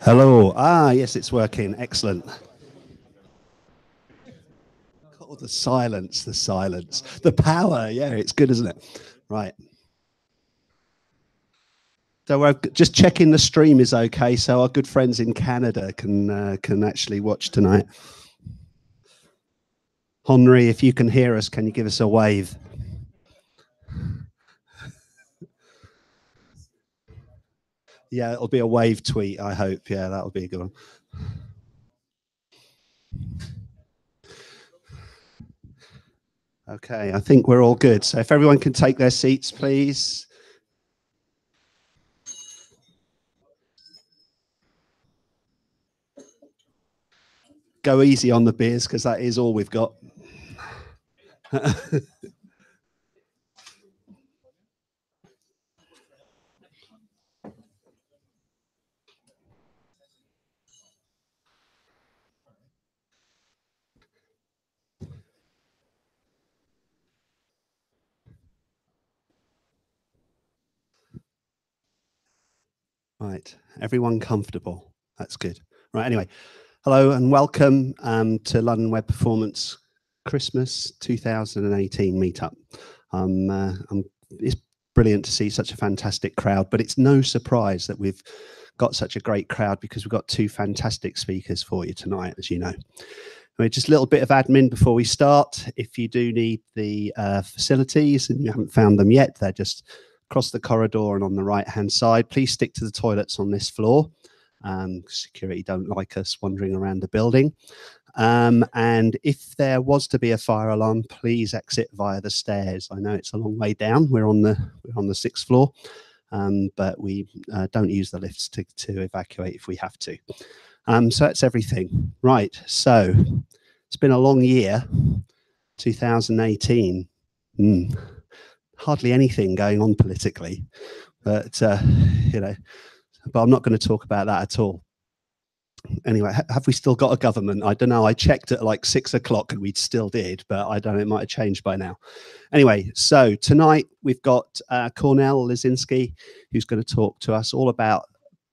Hello. Yes, it's working. Excellent. Oh, the silence, the power. Yeah, it's good, isn't it? Right. So we're just checking the stream is okay, so our good friends in Canada can actually watch tonight. Henri, if you can hear us, can you give us a wave? Yeah, it'll be a wave tweet, I hope. Yeah, that'll be a good one. Okay, I think we're all good. So if everyone can take their seats, please. Go easy on the beers, because that is all we've got. Right, everyone comfortable. That's good. Right, anyway, hello and welcome to London Web Performance Christmas 2018 meetup. It's brilliant to see such a fantastic crowd, but it's no surprise that we've got such a great crowd because we've got two fantastic speakers for you tonight, as you know. Just a little bit of admin before we start. If you do need the facilities and you haven't found them yet, they're just across the corridor and on the right hand side. Please stick to the toilets on this floor. Security don't like us wandering around the building. And if there was to be a fire alarm, please exit via the stairs. I know it's a long way down. We're on the 6th floor, but we don't use the lifts to evacuate if we have to. So that's everything. Right, so it's been a long year, 2018. Hardly anything going on politically, but you know, but I'm not going to talk about that at all. Anyway, have we still got a government? I don't know. I checked at like 6 o'clock and we still did, but I don't know, it might have changed by now. Anyway, so tonight we've got Kornel Lesinski, who's going to talk to us all about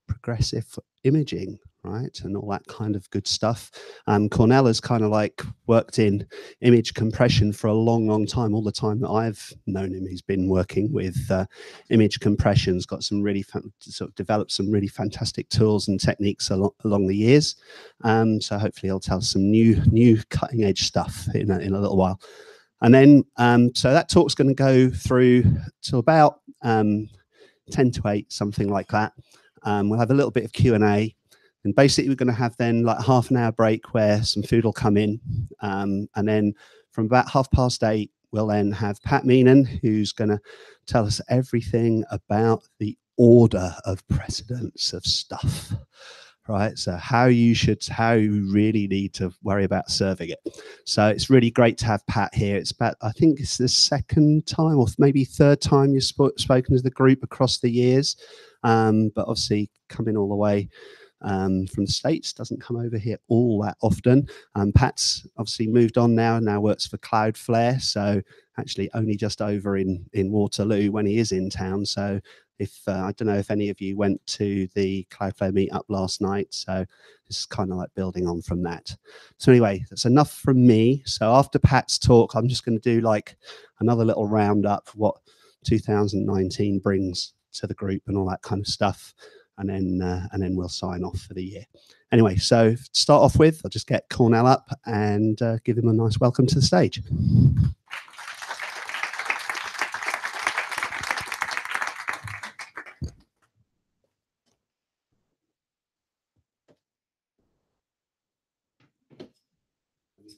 progressive imaging, right, and all that kind of good stuff. Kornel has kind of like worked in image compression for a long time. All the time that I've known him, he's been working with image compression. He's got some really sort of developed some really fantastic tools and techniques along the years. So hopefully he'll tell us some new cutting edge stuff in a little while. And then so that talk's going to go through to about 10 to 8, something like that. We'll have a little bit of Q&A, and basically we're going to have then like half an hour break where some food will come in, and then from about 8:30 we'll then have Pat Meenan, who's going to tell us everything about the order of precedence of stuff, right? So how you really need to worry about serving it. So it's really great to have Pat here. It's about, I think it's the second time or maybe third time you've spoken to the group across the years. But obviously coming all the way from the States, doesn't come over here all that often. Pat's obviously moved on now works for Cloudflare, so actually only just over in Waterloo when he is in town. So if I don't know if any of you went to the Cloudflare meetup last night, so this is kind of like building on from that. So anyway, that's enough from me. So after Pat's talk, I'm just going to do like another little roundup of what 2019 brings to the group and all that kind of stuff, and then we'll sign off for the year. Anyway, so to start off with, I'll just get Kornel up and give him a nice welcome to the stage. In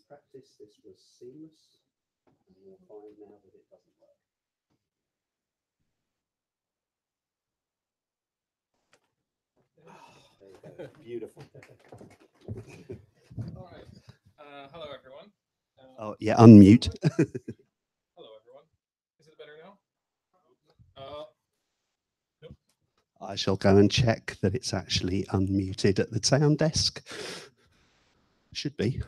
practice, this was seamless, and you'll find now that it doesn't work. Beautiful. All right. Hello, everyone. Oh, yeah, unmute. Hello, everyone. Is it better now? Nope. I shall go and check that it's actually unmuted at the sound desk. Should be.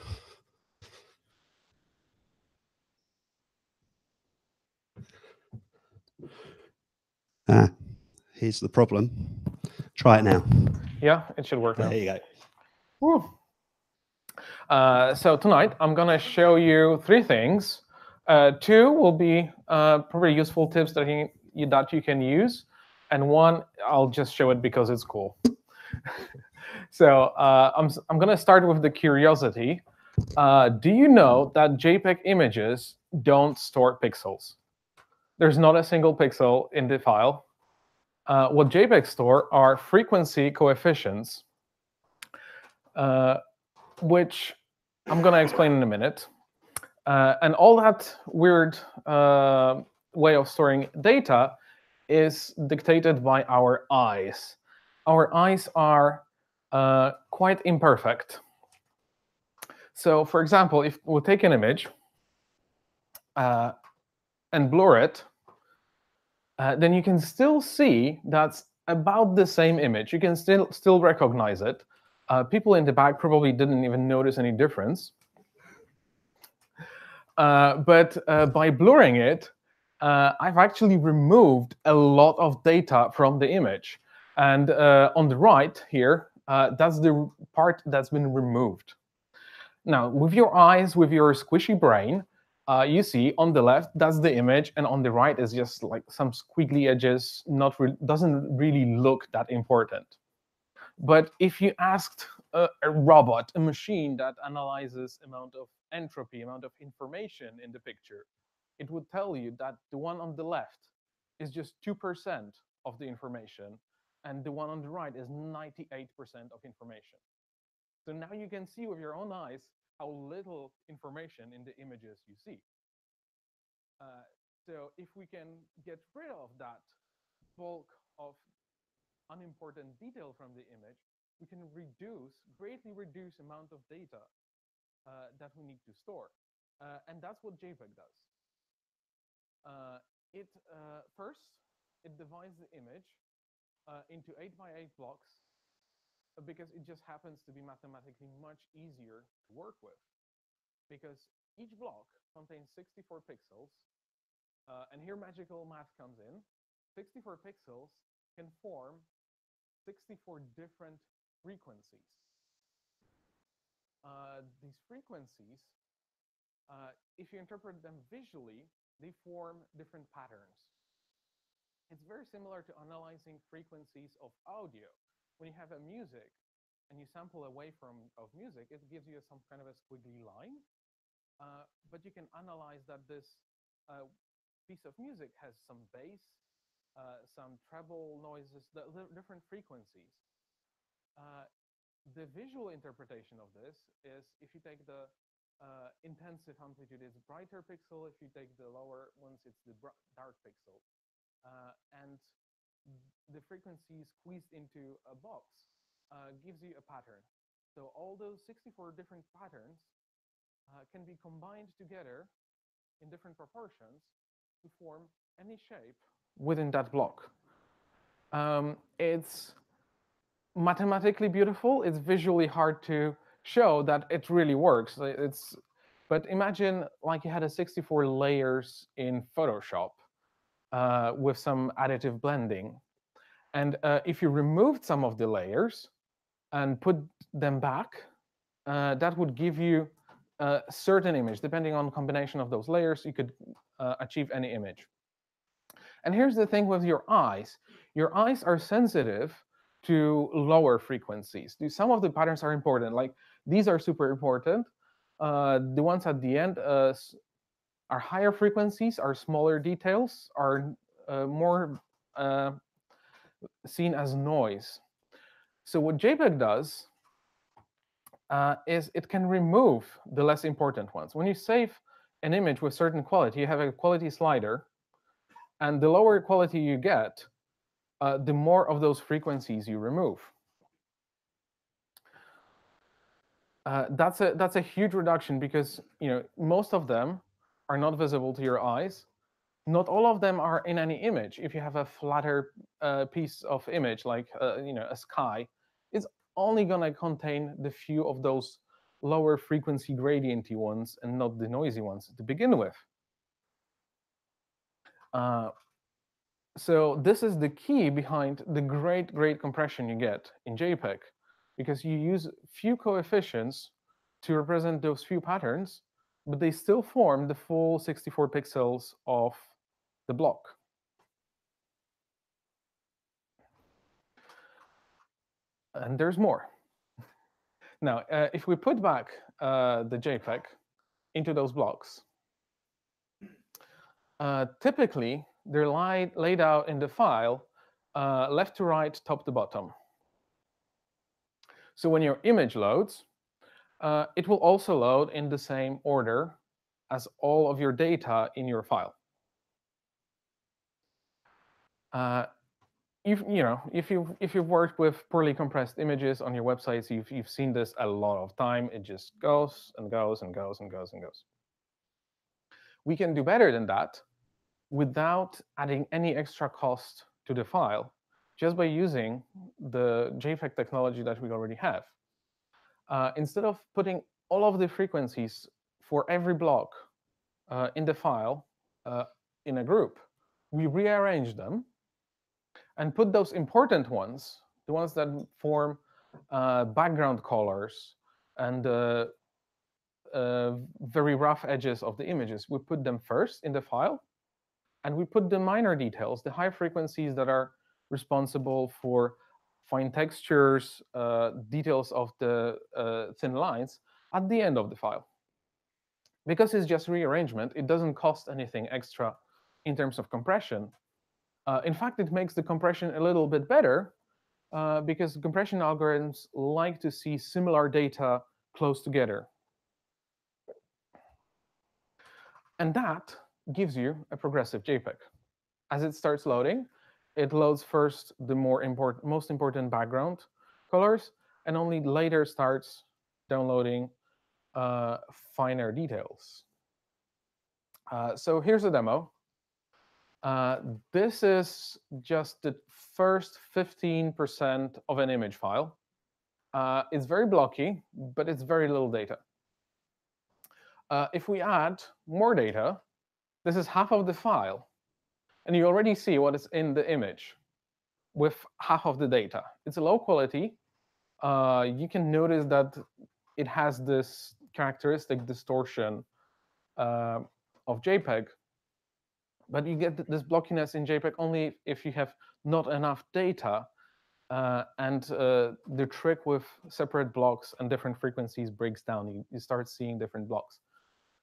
Here's the problem. Try it now. Yeah, it should work now. There you go. Woo. So tonight I'm going to show you 3 things. 2 will be probably useful tips that you can use, and 1 I'll just show it because it's cool. So I'm going to start with the curiosity. Do you know that JPEG images don't store pixels? There's not a single pixel in the file. What JPEG store are frequency coefficients, which I'm going to explain in a minute. And all that weird way of storing data is dictated by our eyes. Our eyes are quite imperfect. So for example, if we take an image and blur it, then you can still see that's about the same image. You can still recognize it. People in the back probably didn't even notice any difference. But by blurring it, I've actually removed a lot of data from the image. And on the right here, that's the part that's been removed. Now, with your eyes, with your squishy brain, you see on the left, that's the image, and on the right is just like some squiggly edges, doesn't really look that important. But if you asked a robot, a machine that analyzes amount of entropy, amount of information in the picture, it would tell you that the one on the left is just 2% of the information, and the one on the right is 98% of information. So now you can see with your own eyes how little information in the images you see. So if we can get rid of that bulk of unimportant detail from the image, we can greatly reduce amount of data that we need to store. And that's what JPEG does. First, it divides the image into 8x8 blocks because it just happens to be mathematically much easier to work with. Because each block contains 64 pixels, and here magical math comes in. 64 pixels can form 64 different frequencies. These frequencies, if you interpret them visually, they form different patterns. It's very similar to analyzing frequencies of audio. When you have a music and you sample a waveform of music, it gives you some kind of a squiggly line. But you can analyze that this piece of music has some bass, some treble noises, the different frequencies. The visual interpretation of this is if you take the intensive amplitude, it's brighter pixel. If you take the lower ones, it's the dark pixel. And the frequency squeezed into a box gives you a pattern. So all those 64 different patterns can be combined together in different proportions to form any shape within that block. It's mathematically beautiful. It's visually hard to show that it really works. But imagine like you had a 64 layers in Photoshop with some additive blending. And if you removed some of the layers and put them back, that would give you a certain image. Depending on combination of those layers, you could achieve any image. And here's the thing with your eyes. Your eyes are sensitive to lower frequencies. Some of the patterns are important, like these are super important. The ones at the end are higher frequencies, are smaller details, are more seen as noise. So what JPEG does is it can remove the less important ones. When you save an image with certain quality, you have a quality slider, and the lower quality you get, the more of those frequencies you remove. That's a huge reduction because most of them are not visible to your eyes. Not all of them are in any image. If you have a flatter piece of image, like a sky, it's only going to contain the few of those lower frequency gradienty ones and not the noisy ones to begin with. So this is the key behind the great compression you get in JPEG, because you use few coefficients to represent those few patterns, but they still form the full 64 pixels of the block. And there's more. Now, if we put back the JPEG into those blocks, typically they're laid out in the file left to right, top to bottom. So when your image loads, it will also load in the same order as all of your data in your file. If you've worked with poorly compressed images on your websites, you've seen this a lot of time. It just goes and goes and goes and goes and goes. We can do better than that without adding any extra cost to the file, just by using the JPEG technology that we already have. Instead of putting all of the frequencies for every block in the file in a group, we rearrange them and put those important ones, the ones that form background colors and very rough edges of the images, we put them first in the file, and we put the minor details, the high frequencies that are responsible for fine textures, details of the thin lines, at the end of the file. Because it's just rearrangement, it doesn't cost anything extra in terms of compression. In fact, it makes the compression a little bit better, because compression algorithms like to see similar data close together. And that gives you a progressive JPEG. As it starts loading, it loads first the most important background colors, and only later starts downloading finer details. So here's a demo. This is just the first 15% of an image file. It's very blocky, but it's very little data. If we add more data, this is half of the file. And you already see what is in the image with half of the data. It's a low quality. You can notice that it has this characteristic distortion of JPEG. But you get this blockiness in JPEG only if you have not enough data. And the trick with separate blocks and different frequencies breaks down. You start seeing different blocks.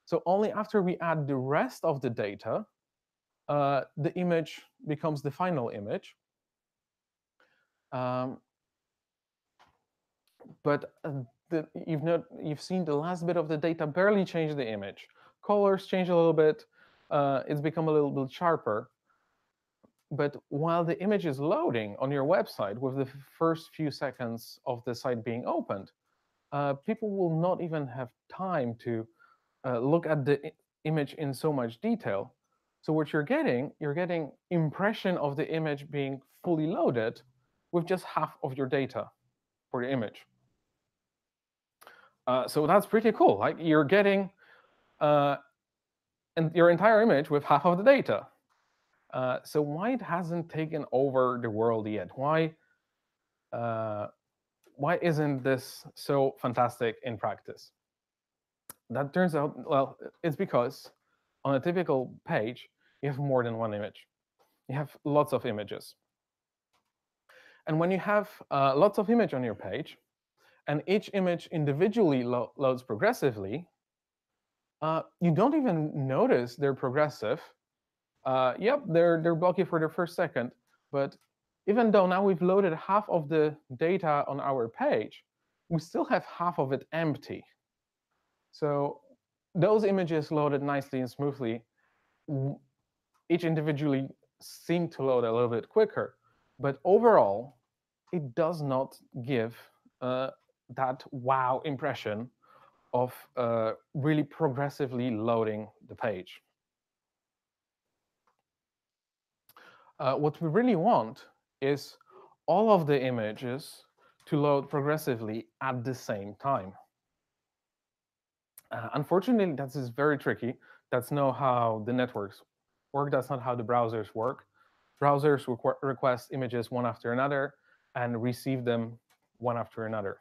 So only after we add the rest of the data, the image becomes the final image. But you've seen the last bit of the data barely change the image. Colors change a little bit. It's become a little bit sharper. But while the image is loading on your website with the first few seconds of the site being opened, people will not even have time to look at the image in so much detail. So what you're getting impression of the image being fully loaded with just half of your data for the image. So that's pretty cool. Like, you're getting your entire image with half of the data. So why it hasn't taken over the world yet? Why isn't this so fantastic in practice? That turns out, well, it's because on a typical page, you have more than one image. You have lots of images. And when you have lots of image on your page, and each image individually loads progressively, you don't even notice they're progressive. Yep, they're blocky for the first second. But even though now we've loaded half of the data on our page, we still have half of it empty. So those images loaded nicely and smoothly. Each individually seem to load a little bit quicker. But overall, it does not give that wow impression of really progressively loading the page. What we really want is all of the images to load progressively at the same time. Unfortunately, that is very tricky. That's not how the networks work. That's not how the browsers work. browsers request images one after another and receive them one after another.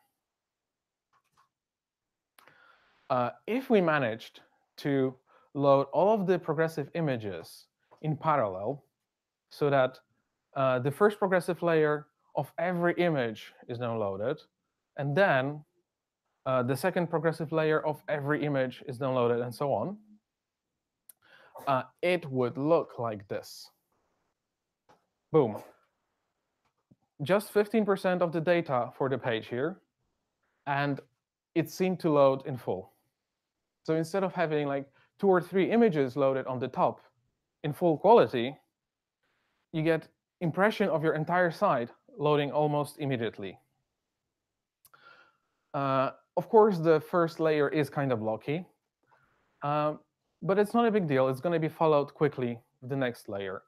If we managed to load all of the progressive images in parallel, so that the first progressive layer of every image is now loaded, and then the second progressive layer of every image is now loaded, and so on, it would look like this. Boom. Just 15% of the data for the page here, and it seemed to load in full. So instead of having like 2 or 3 images loaded on the top in full quality, you get impression of your entire site loading almost immediately. Of course, the first layer is kind of blocky, but it's not a big deal. It's going to be followed quickly with the next layer.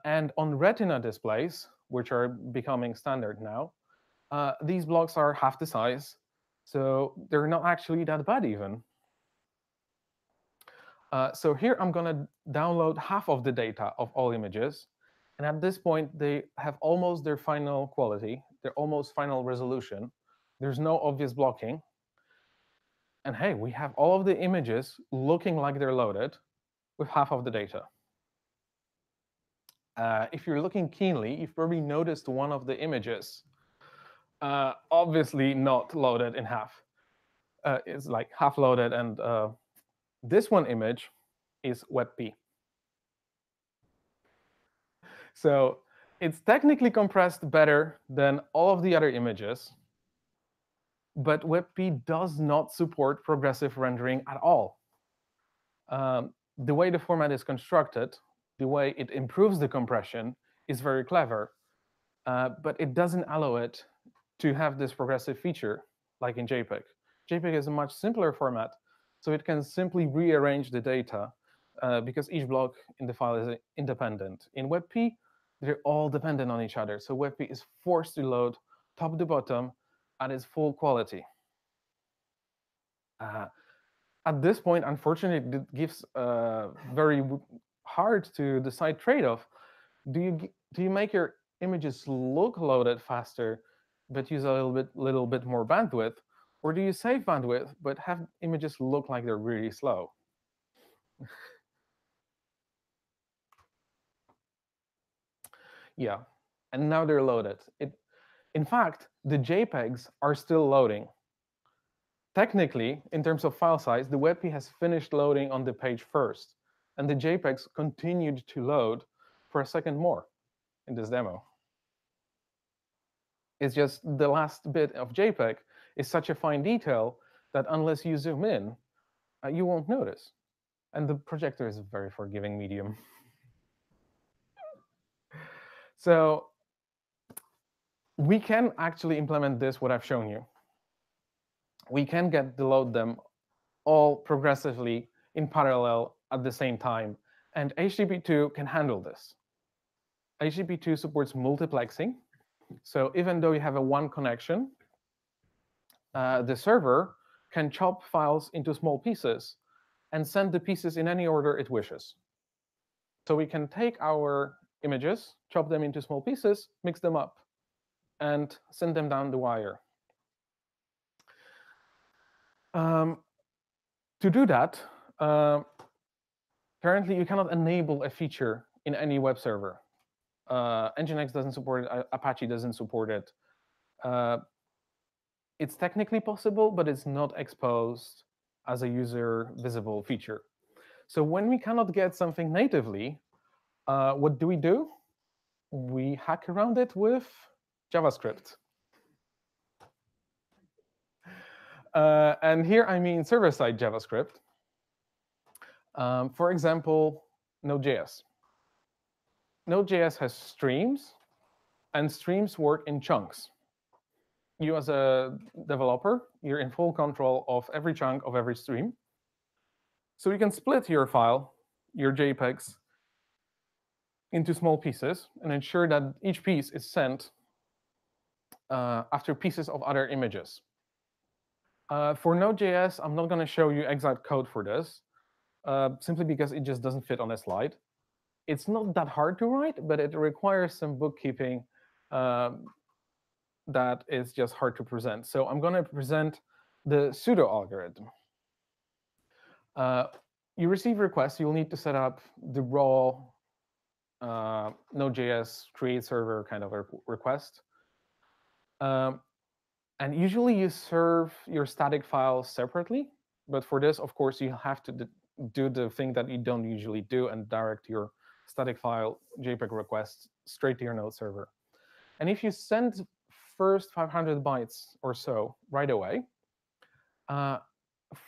And on Retina displays, which are becoming standard now, these blocks are half the size, so they're not actually that bad even. So here I'm going to download half of the data of all images. And at this point, they have almost their final quality, their almost final resolution. There's no obvious blocking. And hey, we have all of the images looking like they're loaded with half of the data. If you're looking keenly, you've probably noticed one of the images obviously not loaded in half. It's like half loaded, and this one image is WebP. So it's technically compressed better than all of the other images, but WebP does not support progressive rendering at all. The way the format is constructed, the way it improves the compression, is very clever, but it doesn't allow it to have this progressive feature like in JPEG. JPEG is a much simpler format, so it can simply rearrange the data because each block in the file is independent. In WebP, they're all dependent on each other, so WebP is forced to load top to bottom at its full quality. At this point, unfortunately, it gives very hard to decide trade-off. Do you make your images look loaded faster, but use a little bit more bandwidth, or do you save bandwidth but have images look like they're really slow? Yeah, and now they're loaded. In fact, the JPEGs are still loading. Technically, in terms of file size, the WebP has finished loading on the page first, and the JPEGs continued to load for a second more in this demo. It's just the last bit of JPEG is such a fine detail that unless you zoom in, you won't notice. And the projector is a very forgiving medium. So we can actually implement this, what I've shown you. We can load them all progressively in parallel at the same time. And HTTP2 can handle this. HTTP2 supports multiplexing. So even though you have a one connection, the server can chop files into small pieces and send the pieces in any order it wishes. So we can take our images, chop them into small pieces, mix them up, and send them down the wire. To do that, currently you cannot enable a feature in any web server. Nginx doesn't support it. Apache doesn't support it. It's technically possible, but it's not exposed as a user visible feature. So when we cannot get something natively, what do? We hack around it with JavaScript. And here I mean server-side JavaScript. For example, Node.js. Node.js has streams, and streams work in chunks. You as a developer, you're in full control of every chunk of every stream. So you can split your file, your JPEGs, into small pieces and ensure that each piece is sent after pieces of other images. For Node.js, I'm not going to show you exact code for this, simply because it just doesn't fit on a slide. It's not that hard to write, but it requires some bookkeeping that is just hard to present. So I'm going to present the pseudo algorithm. You receive requests. You'll need to set up the raw Node.js create server kind of a request. And usually you serve your static files separately. But for this, of course, you have to do the thing that you don't usually do and direct your static file JPEG request straight to your node server. And if you send first 500 bytes or so right away,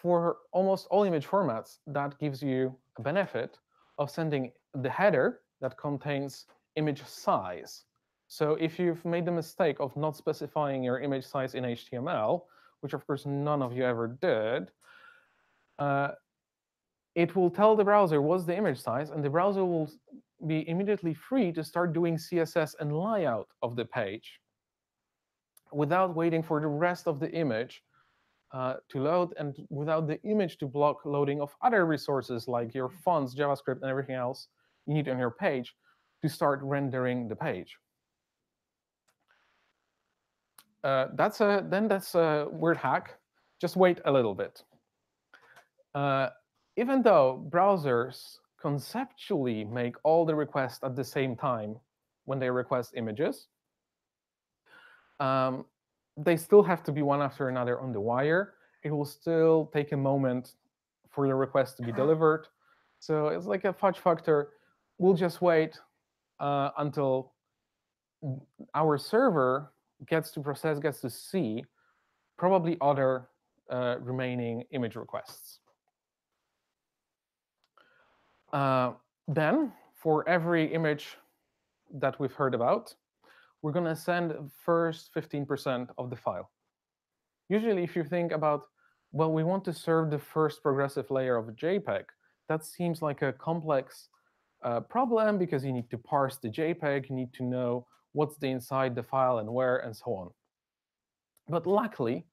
for almost all image formats, that gives you a benefit of sending the header that contains image size. So if you've made the mistake of not specifying your image size in HTML, which of course none of you ever did, it will tell the browser what's the image size, and the browser will be immediately free to start doing CSS and layout of the page without waiting for the rest of the image to load, and without the image to block loading of other resources like your fonts, JavaScript, and everything else you need on your page to start rendering the page. That's a weird hack. Just wait a little bit. Even though browsers conceptually make all the requests at the same time when they request images, they still have to be one after another on the wire. It will still take a moment for the request to be delivered. So it's like a fudge factor. We'll just wait until our server gets to process, gets to see probably other remaining image requests. Then, for every image that we've heard about, we're going to send first 15% of the file. Usually, if you think about, well, we want to serve the first progressive layer of a JPEG, that seems like a complex problem because you need to parse the JPEG, you need to know what's inside the file and where, and so on. But luckily,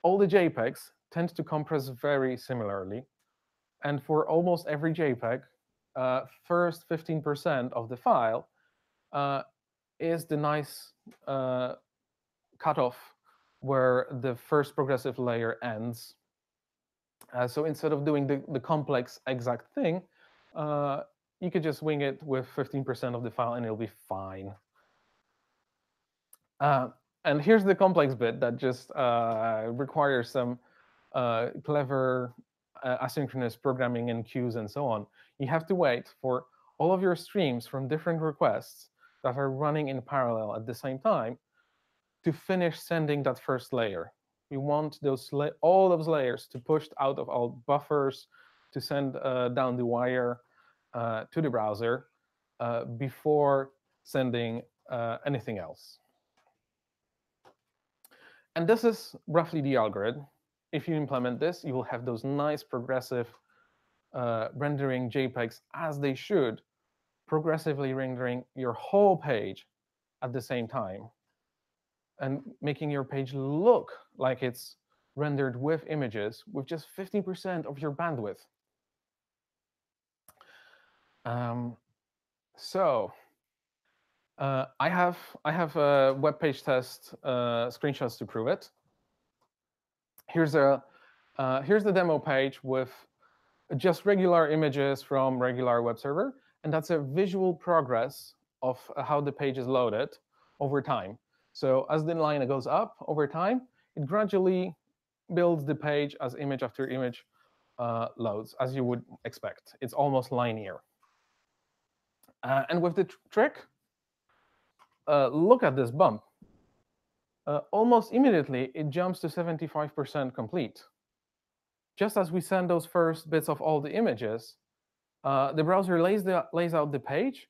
all the JPEGs tend to compress very similarly. And for almost every JPEG, first 15% of the file is the nice cutoff where the first progressive layer ends. So instead of doing the complex exact thing, you could just wing it with 15% of the file, and it'll be fine. And here's the complex bit that just requires some clever asynchronous programming and queues and so on. You have to wait for all of your streams from different requests that are running in parallel at the same time to finish sending that first layer. We want all those layers to push out of all buffers to send down the wire to the browser before sending anything else. And this is roughly the algorithm. If you implement this, you will have those nice progressive rendering JPEGs as they should, progressively rendering your whole page at the same time, and making your page look like it's rendered with images with just 50% of your bandwidth. I have a web page test screenshots to prove it. Here's the demo page with just regular images from regular web server, and that's a visual progress of how the page is loaded over time. So as the line goes up over time, it gradually builds the page as image after image loads, as you would expect. It's almost linear. And with the trick, look at this bump. Almost immediately, it jumps to 75% complete. Just as we send those first bits of all the images, the browser lays out the page,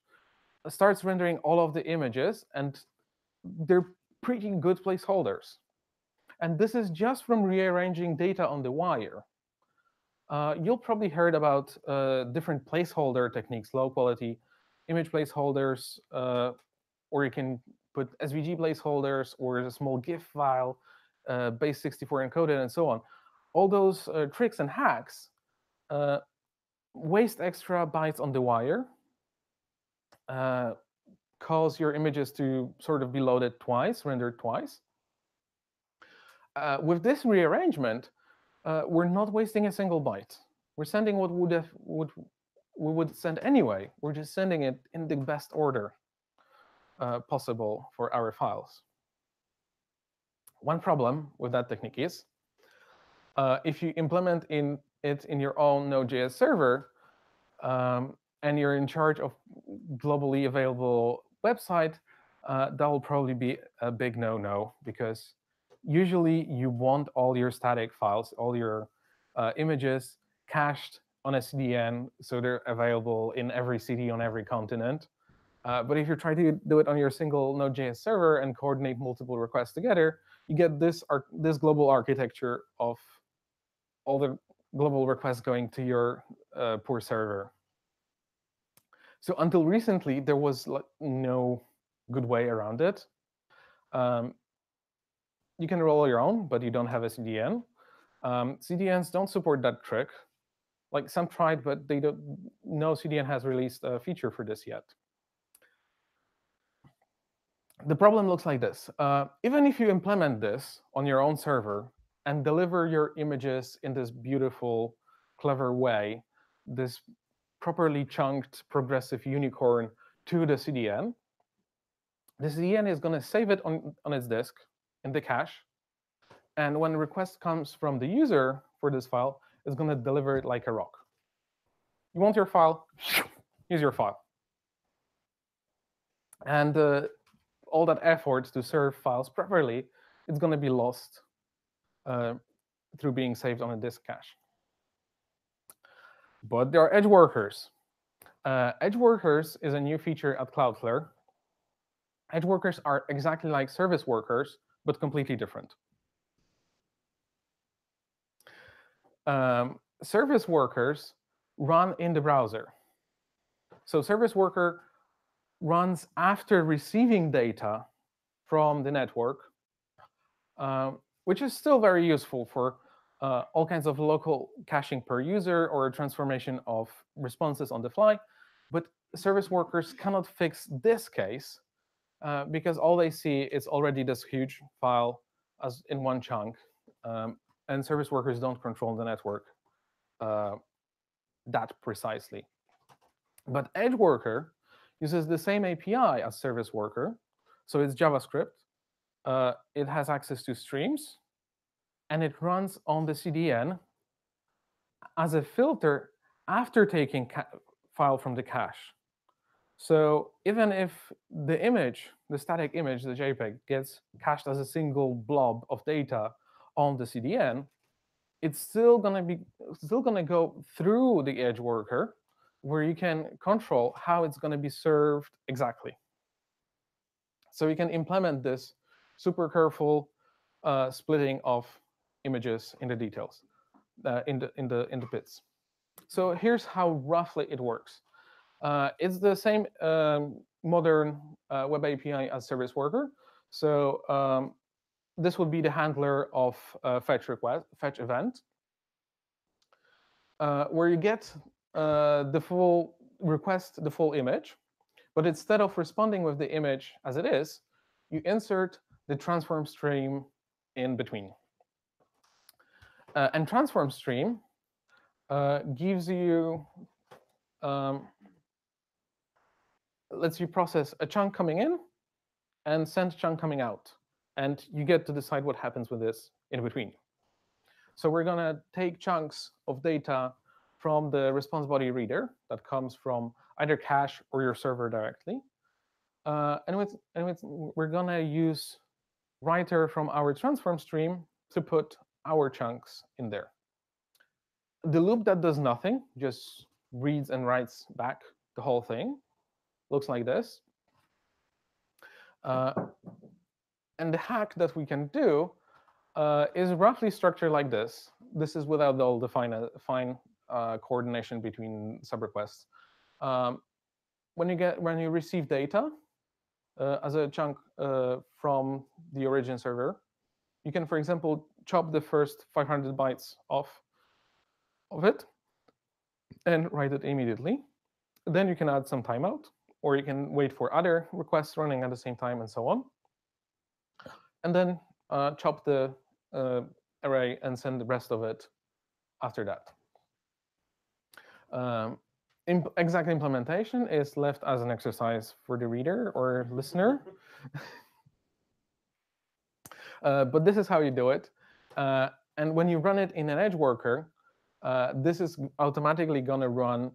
starts rendering all of the images, and they're pretty good placeholders. And this is just from rearranging data on the wire. You'll probably heard about different placeholder techniques, low-quality image placeholders, or you can put SVG placeholders or a small GIF file, base64 encoded, and so on. All those tricks and hacks waste extra bytes on the wire cause your images to sort of be loaded twice, rendered twice. With this rearrangement, we're not wasting a single byte. We're sending what we would send anyway. We're just sending it in the best order possible for our files. One problem with that technique is if you implement it in your own Node.js server, and you're in charge of globally available website, that will probably be a big no-no, because usually you want all your static files, all your images cached on a CDN, so they're available in every city on every continent. But if you try to do it on your single Node.js server and coordinate multiple requests together, you get this global architecture of all the global requests going to your poor server. So until recently, there was no good way around it. You can roll your own, but you don't have a CDN. CDNs don't support that trick. Like, some tried, but they don't. No CDN has released a feature for this yet. The problem looks like this. Even if you implement this on your own server and deliver your images in this beautiful, clever way, this properly chunked progressive unicorn to the CDN is going to save it on its disk in the cache. And when a request comes from the user for this file, it's going to deliver it like a rock. You want your file? Here's your file. And all that effort to serve files properly, it's going to be lost through being saved on a disk cache. But there are edge workers. Edge workers is a new feature at Cloudflare. Edge workers are exactly like service workers, but completely different. Service workers run in the browser. So service worker runs after receiving data from the network, which is still very useful for all kinds of local caching per user or transformation of responses on the fly. But service workers cannot fix this case because all they see is already this huge file as in one chunk. And service workers don't control the network that precisely. But edge worker uses the same API as service worker. So it's JavaScript. It has access to streams. And it runs on the CDN as a filter after taking file from the cache. So even if the image, the static image, the JPEG, gets cached as a single blob of data on the CDN, it's still going to go through the edge worker, where you can control how it's going to be served exactly. So you can implement this super careful splitting of images in the details, in the bits. So here's how roughly it works. It's the same modern web API as service worker. So this would be the handler of fetch event, where you get the full request, the full image. But instead of responding with the image as it is, you insert the transform stream in between. And transform stream gives you, lets you process a chunk coming in and send chunk coming out. And you get to decide what happens with this in between. So we're going to take chunks of data from the response body reader that comes from either cache or your server directly. And we're going to use writer from our transform stream to put our chunks in there. The loop that does nothing, just reads and writes back the whole thing, looks like this. And the hack that we can do is roughly structured like this. This is without all the fine coordination between subrequests. When you receive data as a chunk from the origin server, you can, for example, chop the first 500 bytes off of it and write it immediately. Then you can add some timeout or you can wait for other requests running at the same time, and so on. And then chop the array and send the rest of it after that. Exact implementation is left as an exercise for the reader or listener. But this is how you do it. And when you run it in an edge worker, this is automatically going to run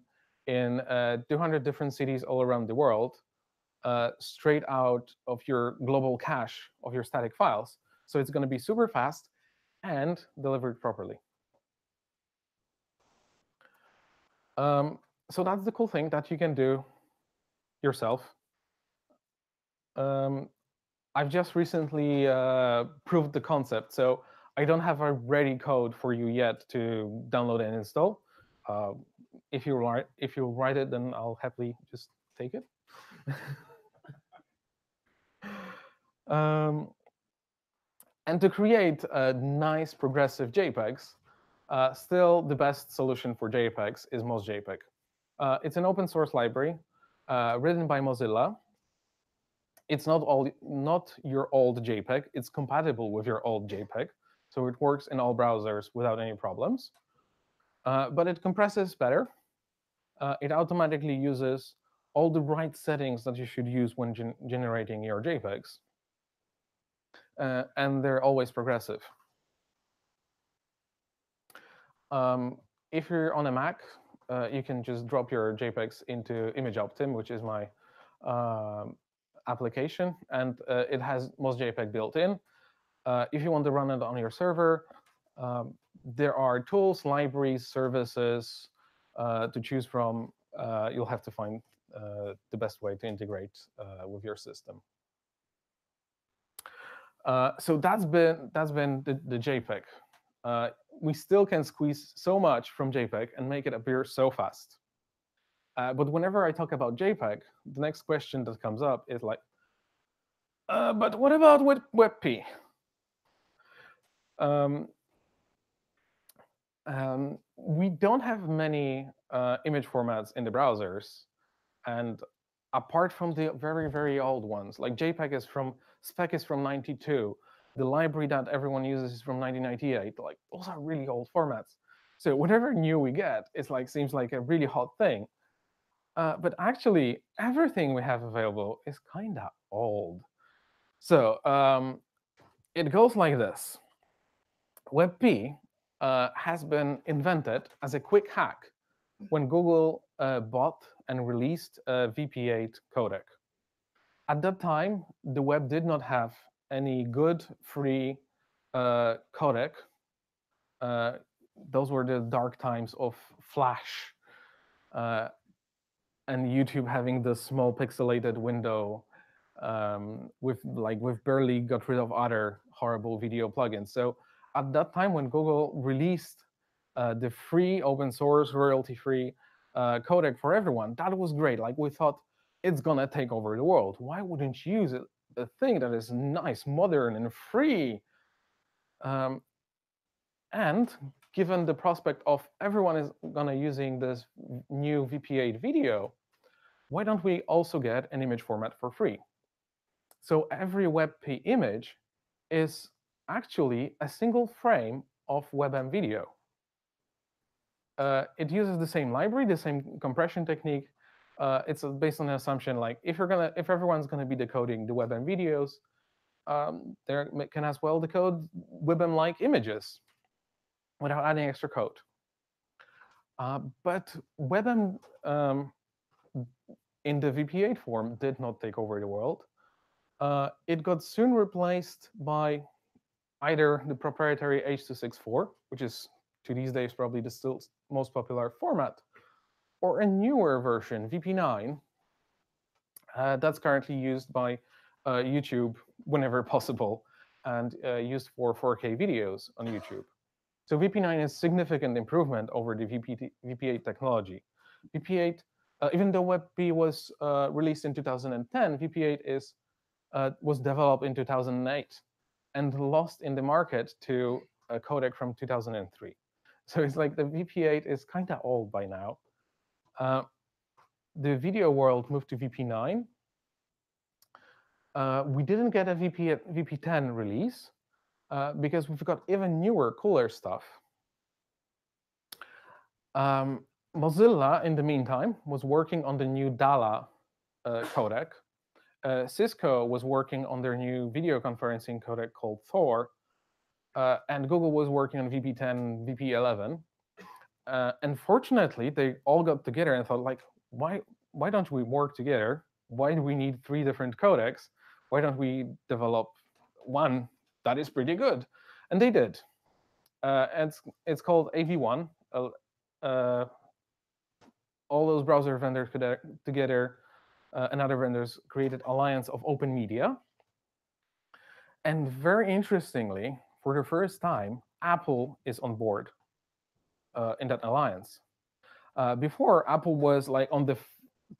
in 200 different cities all around the world, straight out of your global cache of your static files. So it's going to be super fast and delivered properly. So that's the cool thing that you can do yourself. I've just recently proved the concept, so I don't have a ready code for you yet to download and install. If you write it, then I'll happily just take it. And to create nice progressive JPEGs, still the best solution for JPEGs is MozJPEG. It's an open source library written by Mozilla. It's not your old JPEG. It's compatible with your old JPEG. So it works in all browsers without any problems. But it compresses better. It automatically uses all the right settings that you should use when generating your JPEGs. And they're always progressive. If you're on a Mac, you can just drop your JPEGs into ImageOptim, which is my application, and it has MozJPEG built in. If you want to run it on your server, there are tools, libraries, services to choose from. You'll have to find the best way to integrate with your system. So that's been the JPEG. We still can squeeze so much from JPEG and make it appear so fast. But whenever I talk about JPEG, the next question that comes up is like, but what about WebP? We don't have many image formats in the browsers. And apart from the very, very old ones, like JPEG is Spec is from '92. The library that everyone uses is from 1998. Like, those are really old formats. So whatever new we get, it's like seems like a really hot thing. But actually, everything we have available is kind of old. So it goes like this. WebP has been invented as a quick hack when Google bought and released a VP8 codec. At that time, the web did not have any good free codec. Those were the dark times of Flash and YouTube having the small pixelated window with barely got rid of other horrible video plugins. So at that time, when Google released the free, open source, royalty-free codec for everyone, that was great. Like, we thought, it's gonna take over the world. Why wouldn't you use a thing that is nice, modern, and free? And given the prospect of everyone is gonna using this new VP8 video, why don't we also get an image format for free? So every WebP image is actually a single frame of WebM video. It uses the same library, the same compression technique. It's based on the assumption like if everyone's gonna be decoding the WebM videos, they can as well decode WebM-like images without adding extra code. But WebM in the VP8 form did not take over the world. It got soon replaced by either the proprietary H.264, which is to these days probably the still most popular format, or a newer version, VP9, that's currently used by YouTube whenever possible and used for 4K videos on YouTube. So VP9 is a significant improvement over the VP8 technology. VP8, even though WebP was released in 2010, VP8 was developed in 2008 and lost in the market to a codec from 2003. So it's like the VP8 is kind of old by now. the video world moved to VP9. We didn't get a VP10 release because we've got even newer, cooler stuff. Mozilla, in the meantime, was working on the new DALA codec. Cisco was working on their new video conferencing codec called Thor, and Google was working on VP10, VP11. Unfortunately, they all got together and thought, like, why don't we work together? Why do we need 3 different codecs? Why don't we develop one that is pretty good? And they did. It's called AV1. All those browser vendors together and other vendors created Alliance of Open Media. And very interestingly, for the first time, Apple is on board in that alliance. Before, Apple was like on the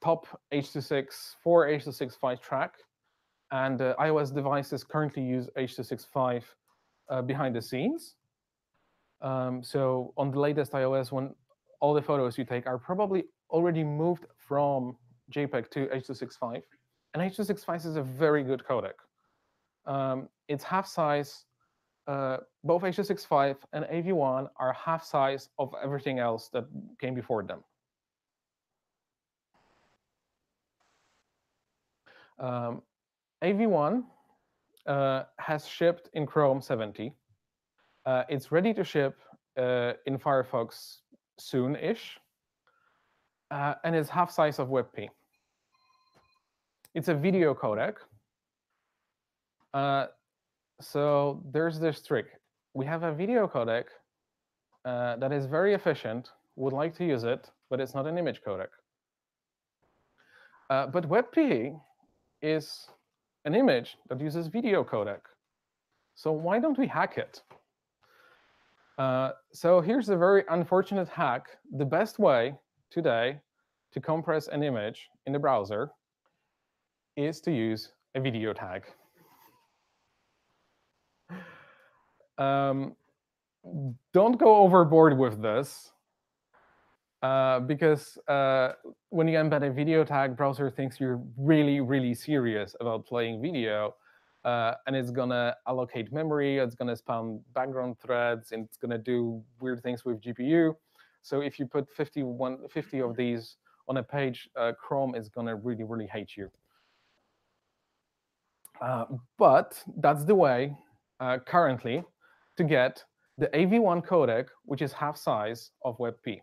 top H.264, H.265 track, and iOS devices currently use H.265 behind the scenes. So on the latest iOS, when all the photos you take are probably already moved from JPEG to H.265, and H.265 is a very good codec. It's half size. Both H.265 and AV1 are half size of everything else that came before them. AV1 has shipped in Chrome 70. It's ready to ship in Firefox soon-ish, and it's half size of WebP. It's a video codec. So there's this trick. We have a video codec that is very efficient, would like to use it, but it's not an image codec. But WebP is an image that uses video codec. So why don't we hack it? So here's a very unfortunate hack. The best way today to compress an image in the browser is to use a video tag. Don't go overboard with this, because when you embed a video tag, browser thinks you're really, really serious about playing video, and it's going to allocate memory, it's going to spam background threads, and it's going to do weird things with GPU. So if you put 50 of these on a page, Chrome is going to really, really hate you. But that's the way currently to get the AV1 codec, which is half size of WebP.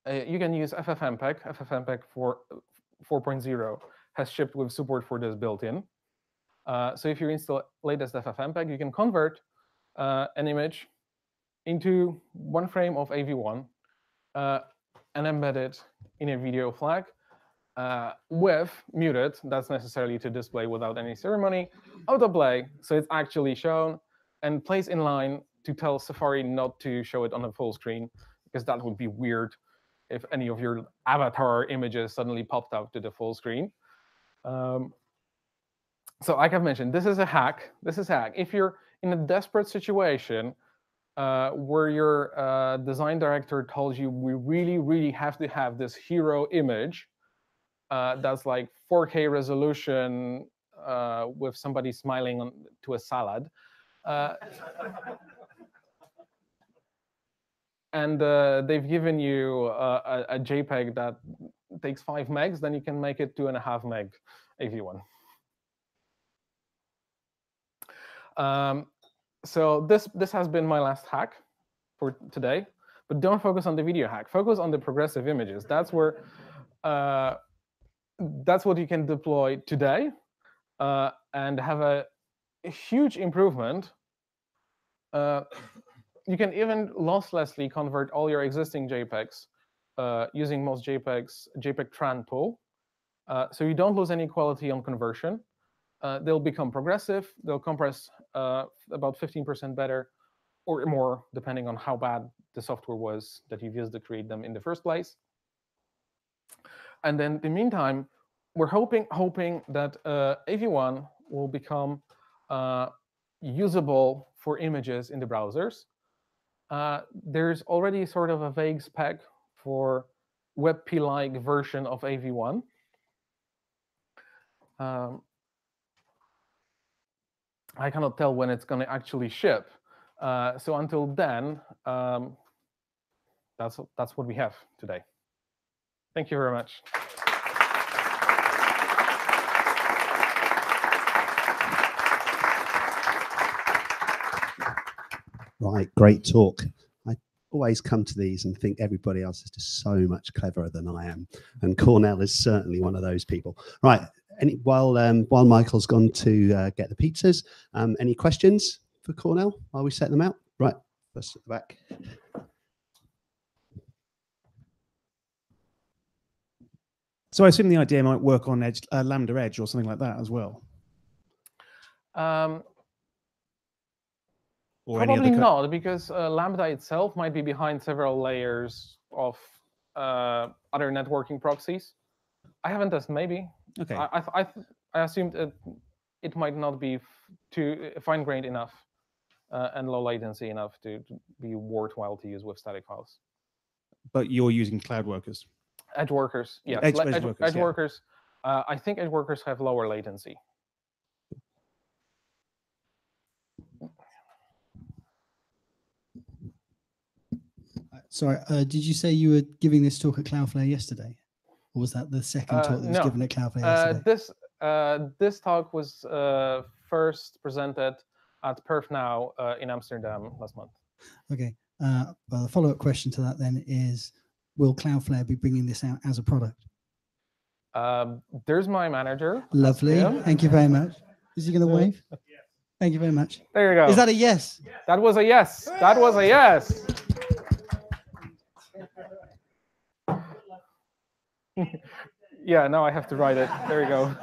You can use FFmpeg. FFmpeg 4.0 has shipped with support for this built-in. So if you install latest FFmpeg, you can convert an image into one frame of AV1 and embed it in a video flag with muted, that's necessarily to display without any ceremony, autoplay, so it's actually shown, and plays in line to tell Safari not to show it on a full screen, because that would be weird if any of your avatar images suddenly popped out to the full screen. So like I've mentioned, this is a hack. This is a hack. If you're in a desperate situation where your design director tells you, we really, really have to have this hero image that's like 4K resolution with somebody smiling to a salad, and they've given you a JPEG that takes 5 megs, then you can make it 2.5 meg AV1. So this has been my last hack for today. But don't focus on the video hack. Focus on the progressive images. That's where that's what you can deploy today and have a huge improvement. You can even losslessly convert all your existing JPEGs using most JPEGs JPEG Tran tool. So you don't lose any quality on conversion. They'll become progressive. They'll compress about 15% better or more, depending on how bad the software was that you've used to create them in the first place. And then in the meantime, we're hoping that AV1 will become usable for images in the browsers. There's already sort of a vague spec for WebP-like version of AV1. I cannot tell when it's going to actually ship. So until then, that's what we have today. Thank you very much. Right, great talk. I always come to these and think everybody else is just so much cleverer than I am, and Kornel is certainly one of those people. Right, while Michael's gone to get the pizzas, any questions for Kornel while we set them out? Right, first at the back. So I assume the idea might work on Edge, Lambda Edge or something like that as well. Or Probably not, because Lambda itself might be behind several layers of other networking proxies. I haven't tested. Maybe. Okay. I assumed it might not be too fine-grained enough and low latency enough to be worthwhile to use with static files. But you're using cloud workers. Edge workers, yes. Edge workers, Edge workers. I think edge workers have lower latency. Sorry, did you say you were giving this talk at Cloudflare yesterday? Or was that the second talk that was given at Cloudflare yesterday? This talk was first presented at Perf Now in Amsterdam last month. Okay. Well, the follow-up question to that then is, will Cloudflare be bringing this out as a product? There's my manager. Lovely. Thank you very much. Is he going to wave? Thank you very much. There you go. Is that a yes? That was a yes. That was a yes. Yeah, now I have to write it. There you go.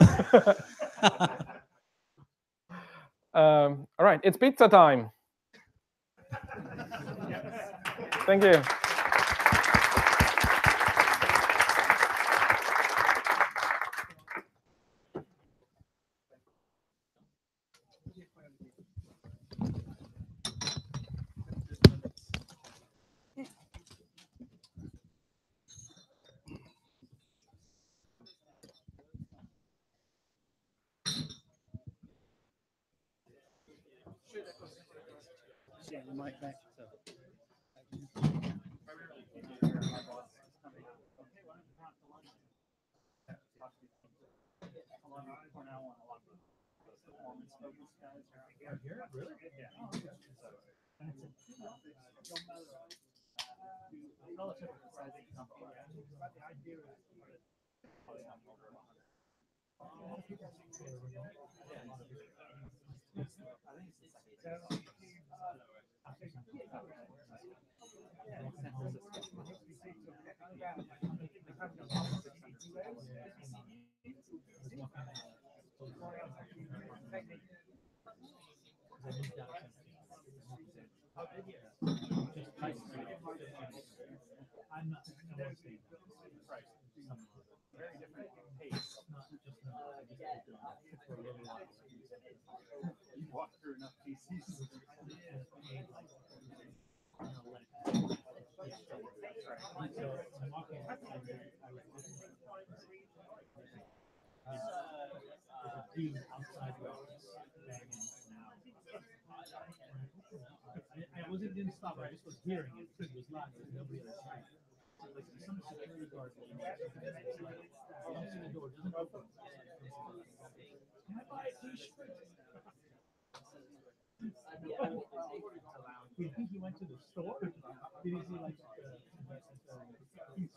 All right, it's pizza time. Thank you. I didn't stop. I just was hearing it. It was loud. Nobody else. Like some security guard. The door doesn't open. Can I buy a t-shirt? Do you think he went to the store? Did he see like a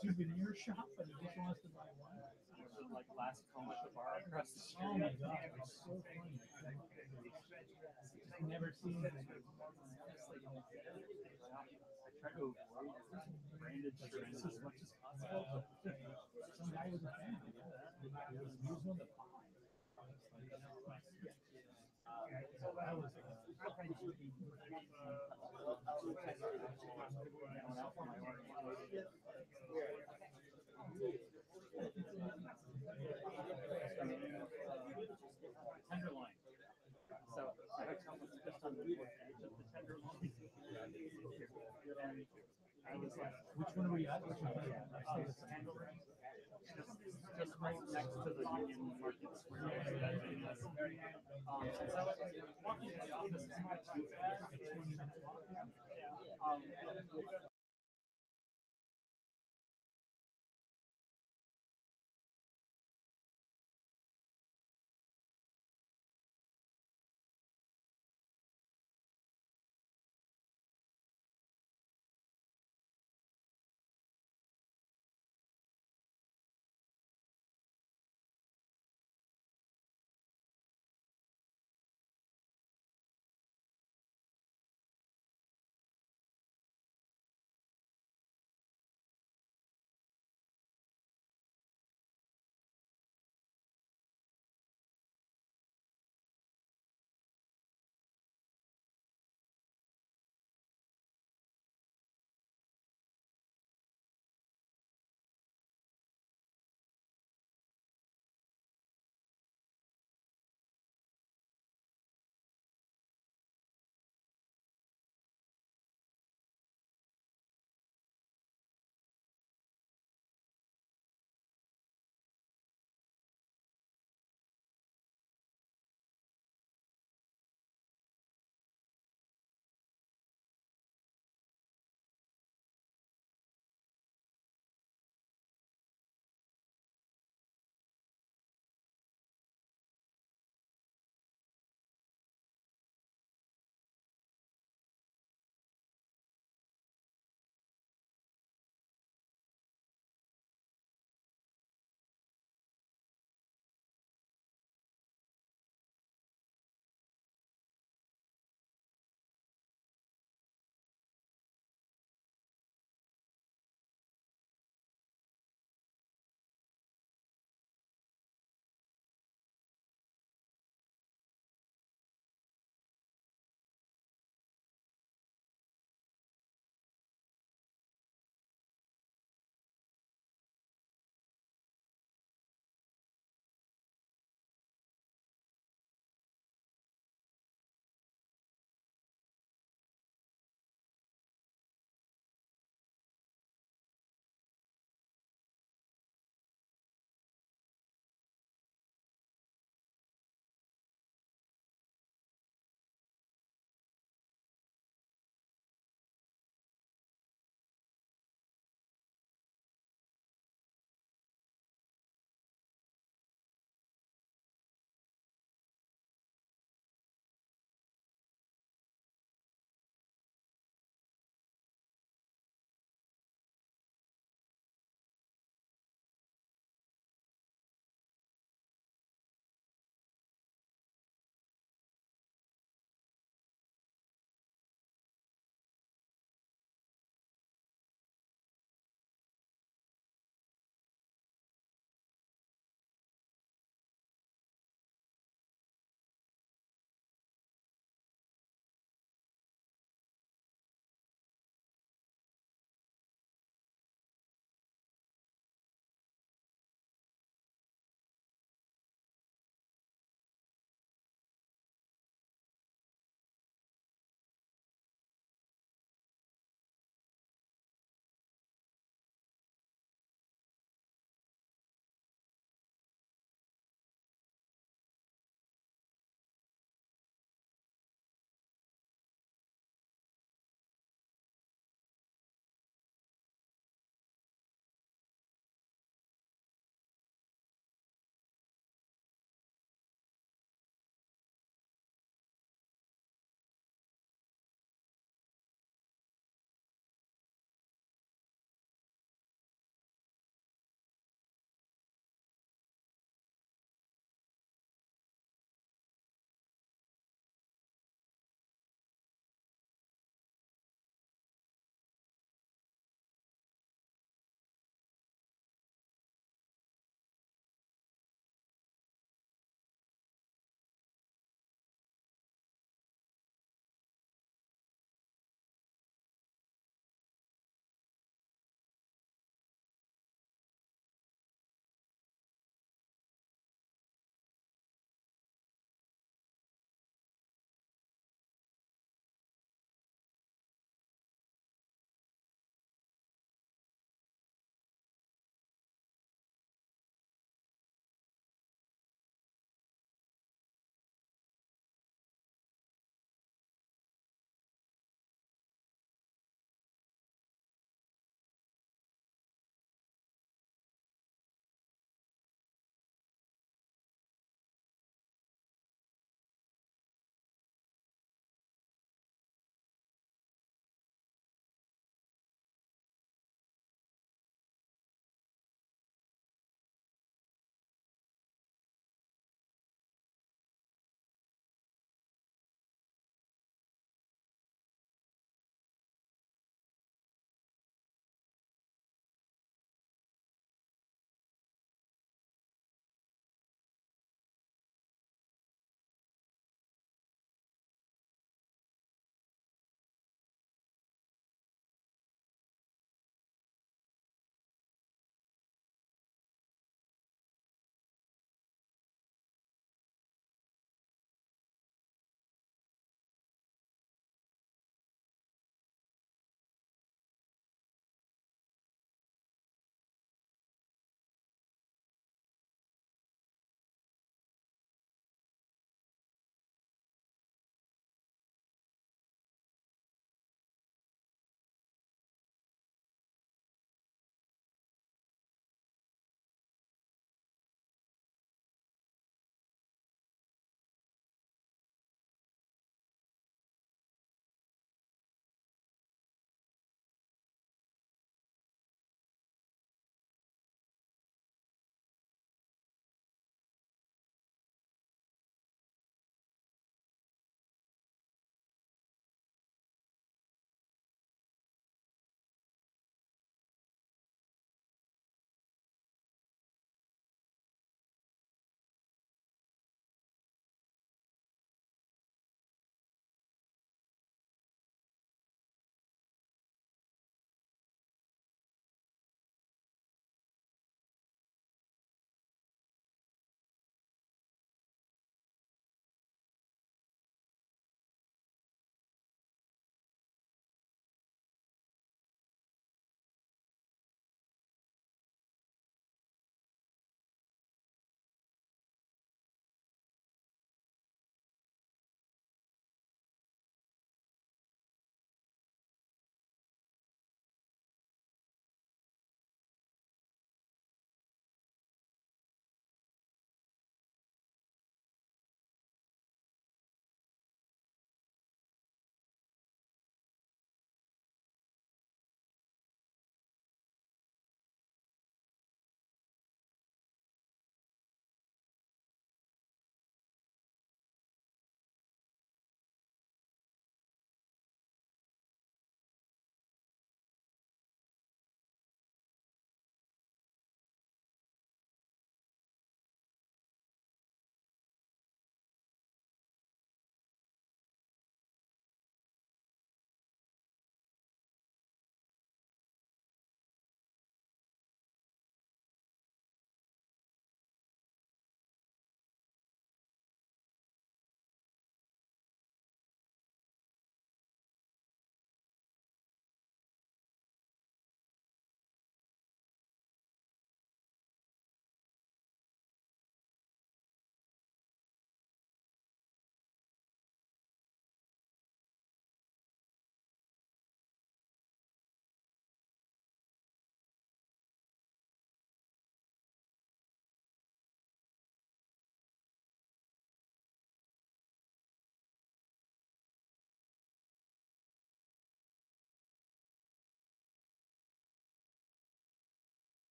souvenir shop and he just wants to buy one? Like last coma at the bar across the street. Oh my god, it's so funny. I've never seen it. I try to avoid branded shirts as much as possible. Some guy was a fan. He was using the pie. Tenderloin. So I had someone just on the edge of the tenderloin. I was like, which one are we at? Which one are we at? Just right next to the Union Market Square. Since I was walking to the office,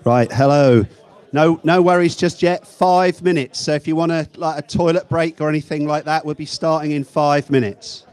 Right, hello. No worries just yet. 5 minutes. So if you want a toilet break or anything like that, we'll be starting in 5 minutes.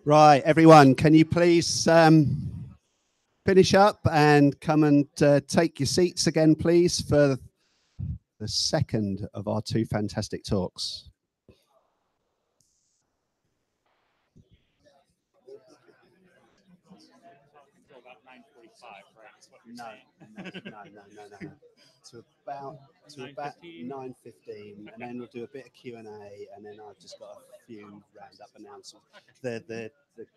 Right, everyone, can you please finish up and come and take your seats again, please, for the second of our two fantastic talks. No. To about 9:15, and then we'll do a bit of Q&A, and then I've just got a few roundup announcements. The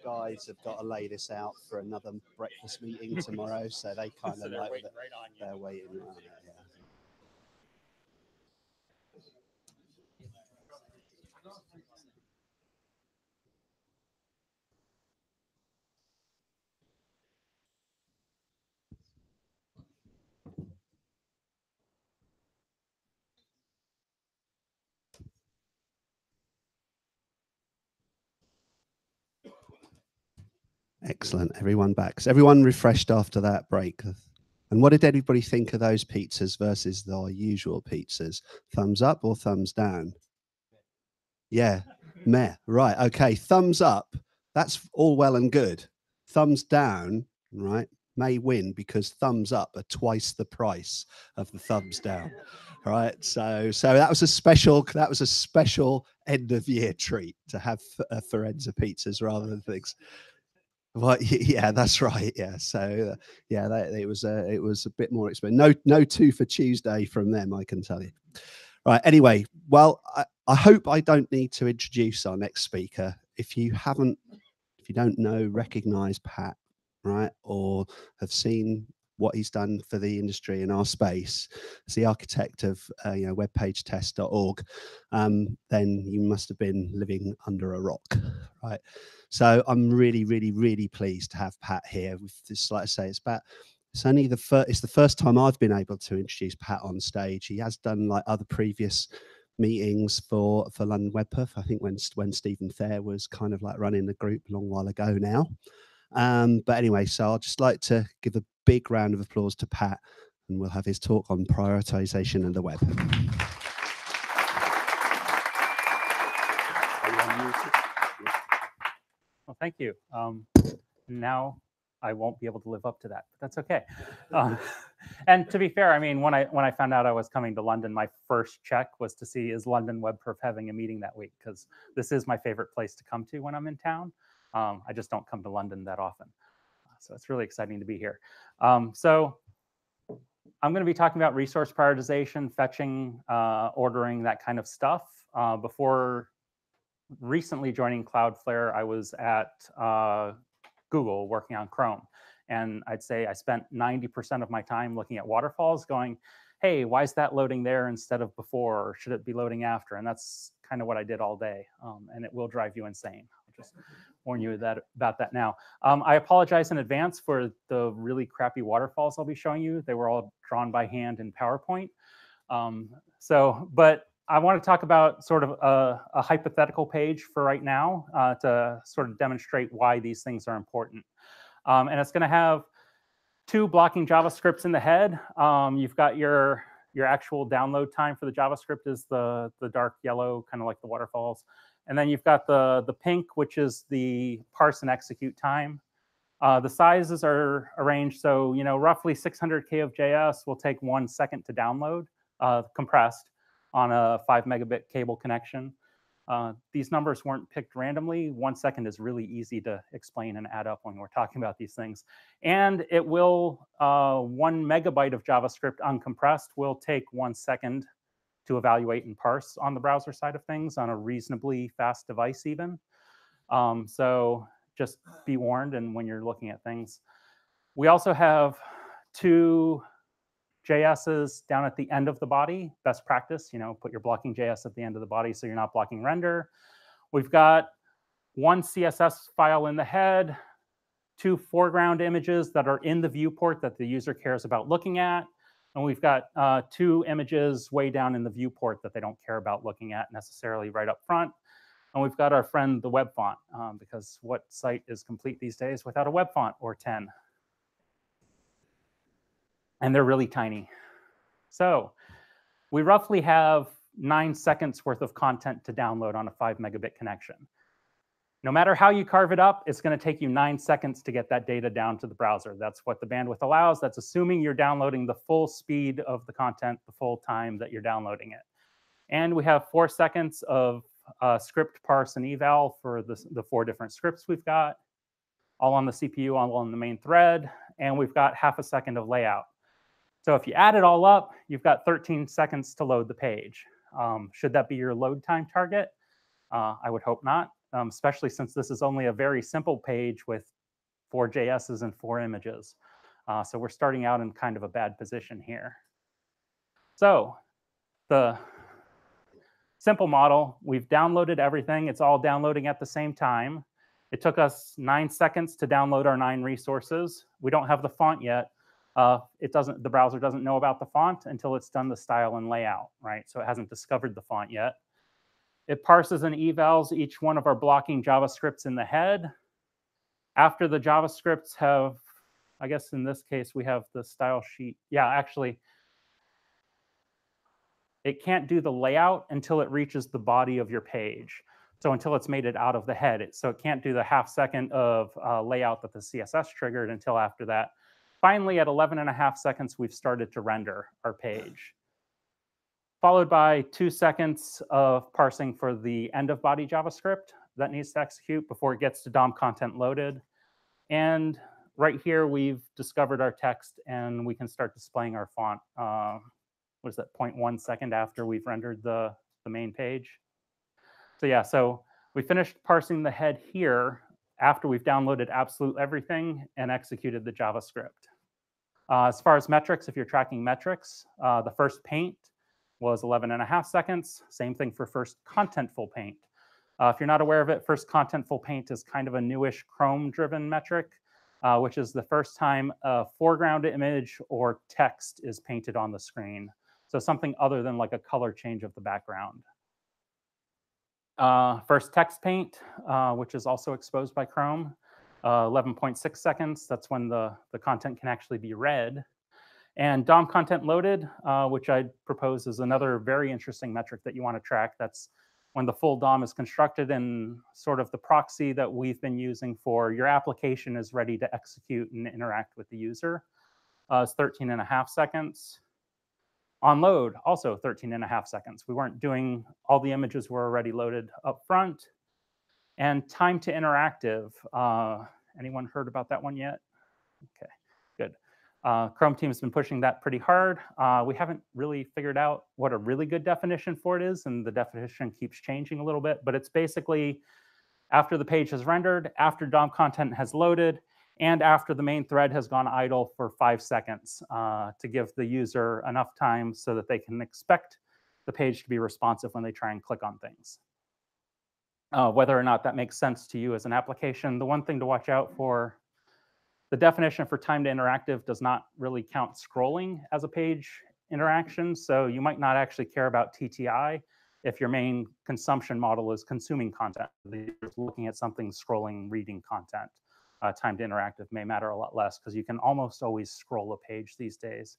guys have got to lay this out for another breakfast meeting tomorrow, so they kind of like they're waiting. Yeah. Excellent. Everyone back. Is everyone refreshed after that break? And what did everybody think of those pizzas versus the usual pizzas? Thumbs up or thumbs down? Yeah, meh. Right. Okay. Thumbs up. That's all well and good. Thumbs down, right, may win because thumbs up are twice the price of the thumbs down. Right. So that was a special end of year treat to have Forenza pizzas rather than things. Well, yeah, that's right. Yeah, so yeah, it was a bit more expensive. No 2 for Tuesday from them, I can tell you. Right. Anyway, well, I hope I don't need to introduce our next speaker. If you don't know, recognize Pat, right, or have seen what he's done for the industry in our space, as the architect of webpagetest.org, then you must have been living under a rock, right? So I'm really, really, really pleased to have Pat here. With this, like I say, it's the first time I've been able to introduce Pat on stage. He has done like other previous meetings for London WebPerf. I think when Stephen Thayer was kind of like running the group a long while ago now. But anyway, so I'd just like to give a big round of applause to Pat, and we'll have his talk on prioritization and the web. Well, thank you. Now I won't be able to live up to that, but that's okay. And to be fair, I mean, when I found out I was coming to London, my first check was to see, is London WebPerf having a meeting that week? Because this is my favorite place to come to when I'm in town. I just don't come to London that often. So it's really exciting to be here. So I'm going to be talking about resource prioritization, fetching, ordering, that kind of stuff. Before recently joining Cloudflare, I was at Google working on Chrome. And I'd say I spent 90% of my time looking at waterfalls going, hey, why is that loading there instead of before? Or should it be loading after? And that's kind of what I did all day. And it will drive you insane. I'll just warn you about that now. I apologize in advance for the really crappy waterfalls I'll be showing you. They were all drawn by hand in PowerPoint. But I want to talk about sort of a hypothetical page for right now to sort of demonstrate why these things are important. And it's going to have 2 blocking JavaScripts in the head. You've got your actual download time for the JavaScript is the dark yellow, kind of like the waterfalls. And then you've got the pink, which is the parse and execute time. The sizes are arranged so, roughly 600K of JS will take 1 second to download, compressed on a 5 megabit cable connection. These numbers weren't picked randomly. 1 second is really easy to explain and add up when we're talking about these things. And it will, 1 megabyte of JavaScript uncompressed will take 1 second to evaluate and parse on the browser side of things on a reasonably fast device even. So just be warned and when you're looking at things. We also have 2 JSs down at the end of the body. Best practice, put your blocking JS at the end of the body so you're not blocking render. We've got 1 CSS file in the head, 2 foreground images that are in the viewport that the user cares about looking at. And we've got 2 images way down in the viewport that they don't care about looking at necessarily right up front. And we've got our friend, the web font, because what site is complete these days without a web font or 10? And they're really tiny. So we roughly have 9 seconds worth of content to download on a 5 megabit connection. No matter how you carve it up, it's going to take you 9 seconds to get that data down to the browser. That's what the bandwidth allows. That's assuming you're downloading the full speed of the content, the full time that you're downloading it. And we have 4 seconds of script parse and eval for the 4 different scripts we've got, all on the CPU, all on the main thread. And we've got half a second of layout. So if you add it all up, you've got 13 seconds to load the page. Should that be your load time target? I would hope not, especially since this is only a very simple page with 4 JSs and 4 images. So we're starting out in kind of a bad position here. So the simple model, we've downloaded everything. It's all downloading at the same time. It took us 9 seconds to download our 9 resources. We don't have the font yet. The browser doesn't know about the font until it's done the style and layout, right? So it hasn't discovered the font yet. It parses and evals each one of our blocking JavaScripts in the head. After the JavaScripts have, I guess in this case, we have the style sheet. Yeah, actually, it can't do the layout until it reaches the body of your page. So until it's made it out of the head. So it can't do the half second of layout that the CSS triggered until after that. Finally, at 11.5 seconds, we've started to render our page, followed by 2 seconds of parsing for the end of body JavaScript that needs to execute before it gets to DOM content loaded. And right here, we've discovered our text, and we can start displaying our font. What is that, 0.1 second after we've rendered the main page? So yeah, so we finished parsing the head here after we've downloaded absolute everything and executed the JavaScript. As far as metrics, if you're tracking metrics, the first paint was 11.5 seconds. Same thing for first contentful paint. If you're not aware of it, first contentful paint is kind of a newish Chrome-driven metric, which is the first time a foreground image or text is painted on the screen. So something other than like a color change of the background. First text paint, which is also exposed by Chrome, 11.6 seconds. That's when the content can actually be read. And DOM content loaded, which I'd propose is another very interesting metric that you want to track. That's when the full DOM is constructed and sort of the proxy that we've been using for your application is ready to execute and interact with the user. It's 13.5 seconds. On load, also 13.5 seconds. We weren't doing, all the images were already loaded up front. And time to interactive. Anyone heard about that one yet? Okay, good. Chrome team has been pushing that pretty hard. We haven't really figured out what a really good definition for it is, and the definition keeps changing a little bit, but it's basically after the page has rendered, after DOM content has loaded, and after the main thread has gone idle for 5 seconds to give the user enough time so that they can expect the page to be responsive when they try and click on things. Whether or not that makes sense to you as an application, the one thing to watch out for, the definition for time to interactive does not really count scrolling as a page interaction, so you might not actually care about TTI if your main consumption model is consuming content. You're looking at something, scrolling, reading content. Time to interactive may matter a lot less because you can almost always scroll a page these days,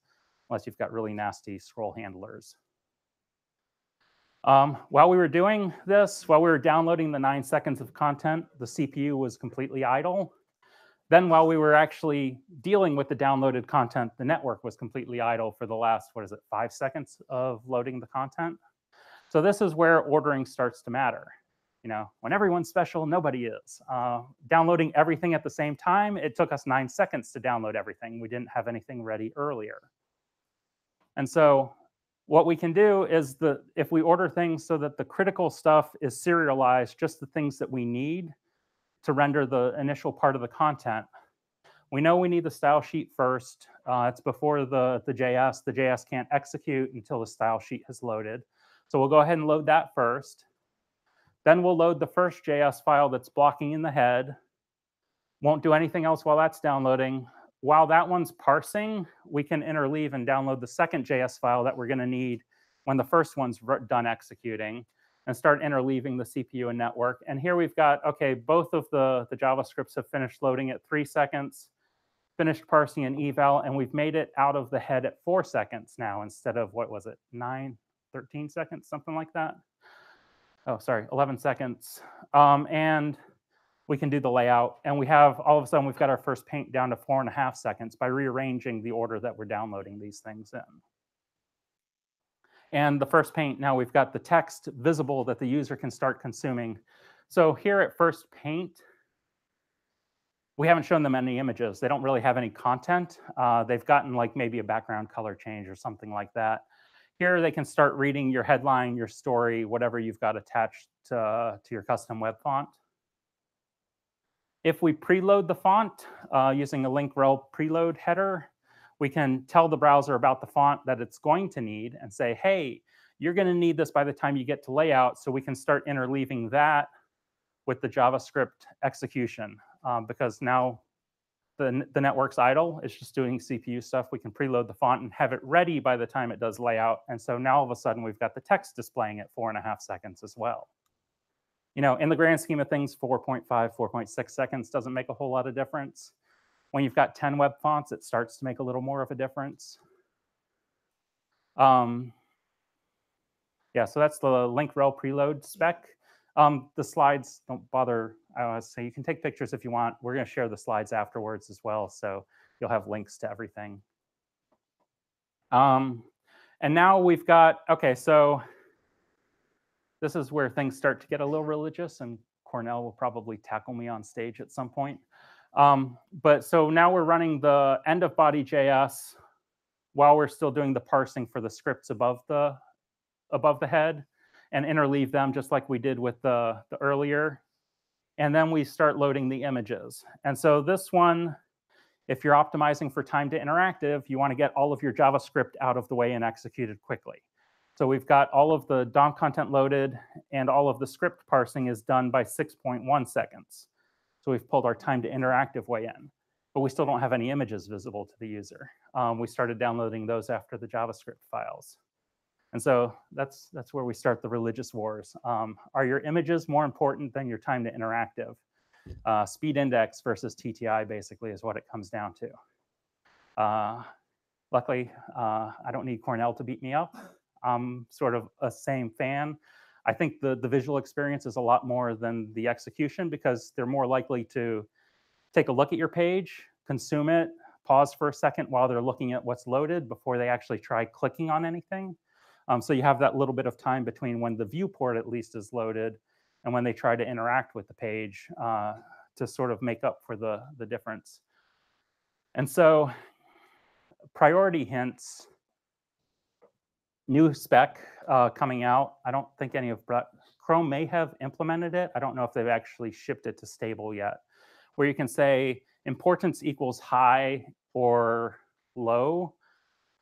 unless you've got really nasty scroll handlers. While we were doing this, while we were downloading the 9 seconds of content, the CPU was completely idle. Then while we were actually dealing with the downloaded content, the network was completely idle for the last, 5 seconds of loading the content. So this is where ordering starts to matter. You know, when everyone's special, nobody is. Downloading everything at the same time, it took us 9 seconds to download everything. We didn't have anything ready earlier. And so what we can do is if we order things so that the critical stuff is serialized, just the things that we need to render the initial part of the content, we know we need the style sheet first. It's before the JS. The JS can't execute until the style sheet has loaded. So we'll go ahead and load that first. Then we'll load the first JS file that's blocking in the head. Won't do anything else while that's downloading. While that one's parsing, we can interleave and download the second JS file that we're going to need when the first one's done executing and start interleaving the CPU and network. And here we've got, okay, both of the JavaScripts have finished loading at 3 seconds, finished parsing and eval, and we've made it out of the head at 4 seconds now instead of, 13 seconds, something like that. Oh, sorry, 11 seconds. And we can do the layout. And we have, all of a sudden, we've got our first paint down to 4.5 seconds by rearranging the order that we're downloading these things in. And the first paint, now we've got the text visible that the user can start consuming. So here at first paint, we haven't shown them any images. They don't really have any content. They've gotten like maybe a background color change or something like that. Here they can start reading your headline, your story, whatever you've got attached to your custom web font. If we preload the font using a link rel preload header, we can tell the browser about the font that it's going to need and say, hey, you're going to need this by the time you get to layout, so we can start interleaving that with the JavaScript execution because now the network's idle. It's just doing CPU stuff. We can preload the font and have it ready by the time it does layout. And so now all of a sudden we've got the text displaying at 4.5 seconds as well. You know, in the grand scheme of things, 4.5, 4.6 seconds doesn't make a whole lot of difference. When you've got 10 web fonts, it starts to make a little more of a difference. Yeah, so that's the link rel preload spec. The slides, don't bother. I want to say you can take pictures if you want. We're going to share the slides afterwards as well, so you'll have links to everything. And now we've got, okay, so this is where things start to get a little religious, and Kornel will probably tackle me on stage at some point. But so now we're running the end of body.js while we're still doing the parsing for the scripts above the head and interleave them just like we did with the earlier. And then we start loading the images. And so this one, if you're optimizing for time to interactive, you want to get all of your JavaScript out of the way and executed quickly. So we've got all of the DOM content loaded, and all of the script parsing is done by 6.1 seconds. So we've pulled our time to interactive way in, but we still don't have any images visible to the user. We started downloading those after the JavaScript files. And so that's where we start the religious wars. Are your images more important than your time to interactive? Speed index versus TTI basically is what it comes down to. Luckily, I don't need Kornel to beat me up. I'm sort of a same fan. I think the visual experience is a lot more than the execution, because they're more likely to take a look at your page, consume it, pause for a second while they're looking at what's loaded before they actually try clicking on anything. So you have that little bit of time between when the viewport at least is loaded and when they try to interact with the page to sort of make up for the difference. And so priority hints, new spec coming out. I don't think any of Chrome may have implemented it. I don't know if they've actually shipped it to stable yet, where you can say importance equals high or low.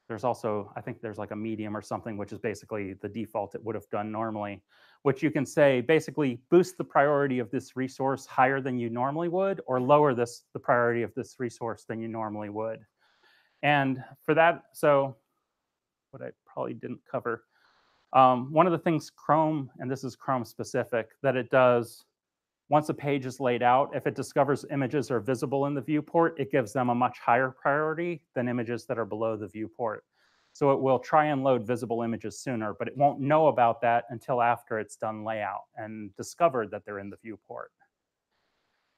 There's also, I think there's like a medium or something, which is basically the default it would have done normally, which you can say basically boost the priority of this resource higher than you normally would, or lower the priority of this resource than you normally would. And for that, so what I probably didn't cover, one of the things Chrome, and this is Chrome specific, that it does once a page is laid out, if it discovers images are visible in the viewport, it gives them a much higher priority than images that are below the viewport. So it will try and load visible images sooner, but it won't know about that until after it's done layout and discovered that they're in the viewport.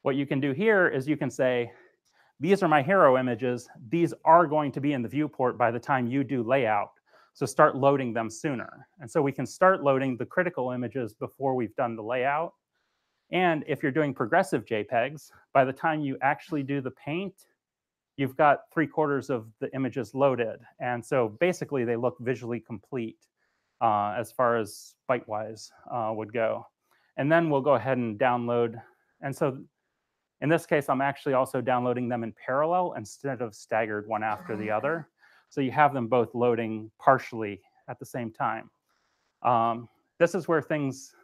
What you can do here is you can say, these are my hero images. These are going to be in the viewport by the time you do layout. So start loading them sooner. And so we can start loading the critical images before we've done the layout. And if you're doing progressive JPEGs, by the time you actually do the paint, you've got 3/4 of the images loaded. And so basically they look visually complete as far as byte-wise would go. And then we'll go ahead and download. And so in this case, I'm actually also downloading them in parallel instead of staggered one after the other. So you have them both loading partially at the same time. This is where things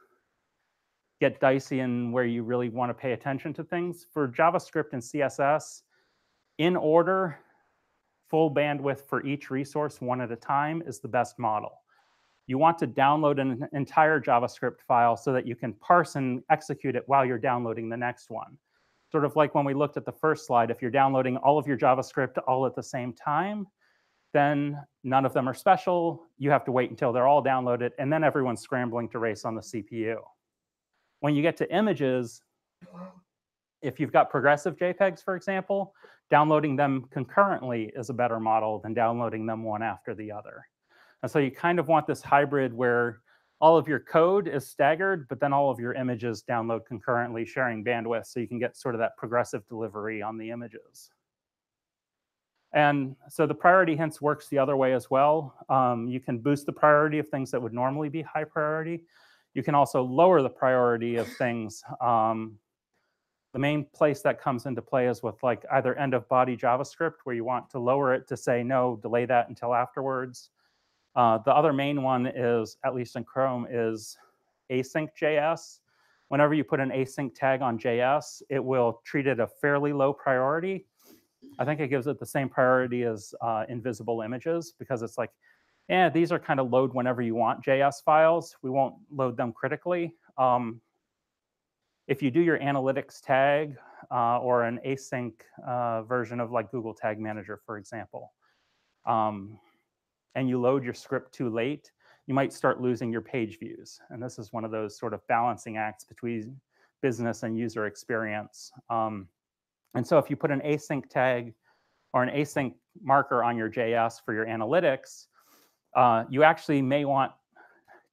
get dicey and where you really want to pay attention to things. For JavaScript and CSS, in order, full bandwidth for each resource one at a time is the best model. You want to download an entire JavaScript file so that you can parse and execute it while you're downloading the next one. Sort of like when we looked at the first slide, if you're downloading all of your JavaScript all at the same time, then none of them are special. You have to wait until they're all downloaded, and then everyone's scrambling to race on the CPU. When you get to images, if you've got progressive JPEGs, for example, downloading them concurrently is a better model than downloading them one after the other. And so you kind of want this hybrid where all of your code is staggered, but then all of your images download concurrently, sharing bandwidth, so you can get sort of that progressive delivery on the images. And so the priority hints works the other way as well. You can boost the priority of things that would normally be high priority. You can also lower the priority of things. The main place that comes into play is with like either end of body JavaScript, where you want to lower it to say, no, delay that until afterwards. The other main one is, at least in Chrome, is async.js. Whenever you put an async tag on JS, it will treat it a fairly low priority. I think it gives it the same priority as invisible images, because it's like, yeah, these are kind of load whenever you want JS files. We won't load them critically. if you do your analytics tag or an async version of like Google Tag Manager, for example, and you load your script too late, you might start losing your page views. And this is one of those sort of balancing acts between business and user experience. And so if you put an async tag or an async marker on your JS for your analytics, you actually may want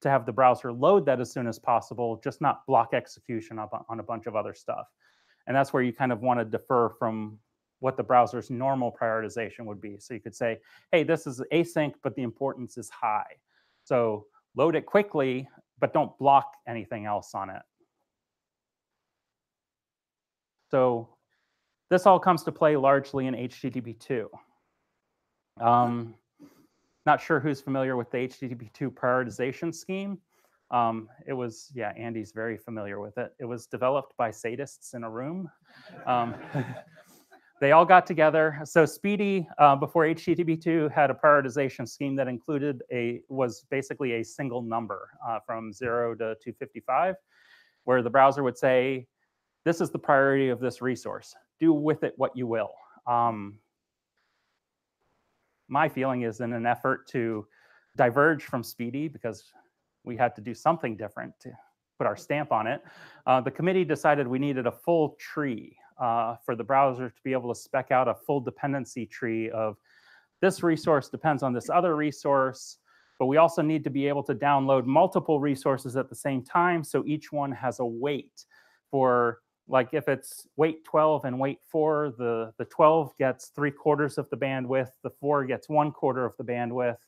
to have the browser load that as soon as possible, just not block execution on a bunch of other stuff. And that's where you kind of want to defer from what the browser's normal prioritization would be. So you could say, hey, this is async, but the importance is high. So load it quickly, but don't block anything else on it. So this all comes to play largely in HTTP2. Not sure who's familiar with the HTTP2 prioritization scheme. It was, yeah, Andy's very familiar with it. It was developed by sadists in a room. They all got together. So Speedy, before HTTP2, had a prioritization scheme that included was basically a single number from 0 to 255, where the browser would say, this is the priority of this resource. Do with it what you will. My feeling is in an effort to diverge from Speedy, because we had to do something different to put our stamp on it, the committee decided we needed a full tree for the browser to be able to spec out a full dependency tree of this resource depends on this other resource, but we also need to be able to download multiple resources at the same time, so each one has a weight. For like if it's weight 12 and weight 4, the 12 gets 3/4 of the bandwidth, the 4 gets 1/4 of the bandwidth,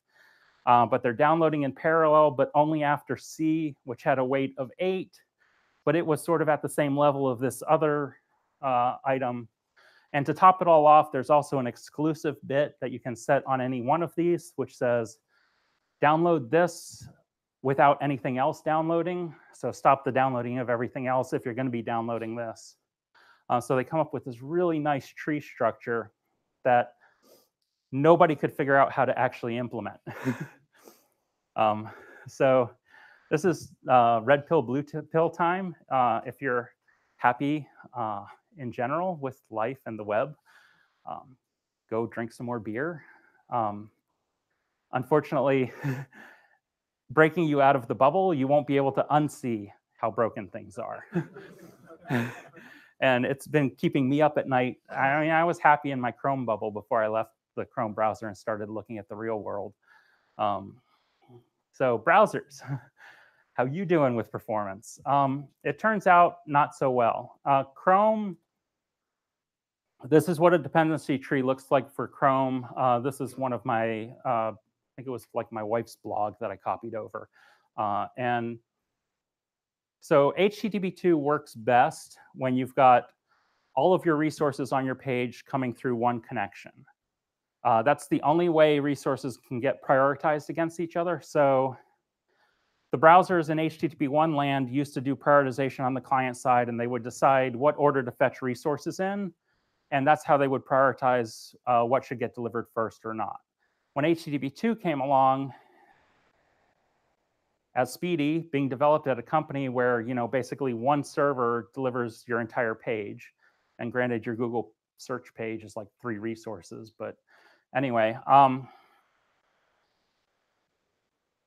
but they're downloading in parallel, but only after C, which had a weight of 8, but it was sort of at the same level of this other item. And to top it all off, there's also an exclusive bit that you can set on any one of these, which says, download this without anything else downloading. So stop the downloading of everything else if you're going to be downloading this. So they come up with this really nice tree structure that nobody could figure out how to actually implement. So this is red pill, blue pill time. If you're happy in general with life and the web, go drink some more beer. Unfortunately, breaking you out of the bubble, you won't be able to unsee how broken things are. And it's been keeping me up at night. I mean, I was happy in my Chrome bubble before I left the Chrome browser and started looking at the real world. So browsers, how you doing with performance? It turns out not so well. Chrome, this is what a dependency tree looks like for Chrome. This is one of my, I think it was like my wife's blog that I copied over. And so HTTP2 works best when you've got all of your resources on your page coming through one connection. That's the only way resources can get prioritized against each other. So the browsers in HTTP1 land used to do prioritization on the client side, and they would decide what order to fetch resources in. And that's how they would prioritize what should get delivered first or not. When HTTP2 came along, as Speedy, being developed at a company where, you know, basically one server delivers your entire page, and granted your Google search page is like 3 resources, but anyway,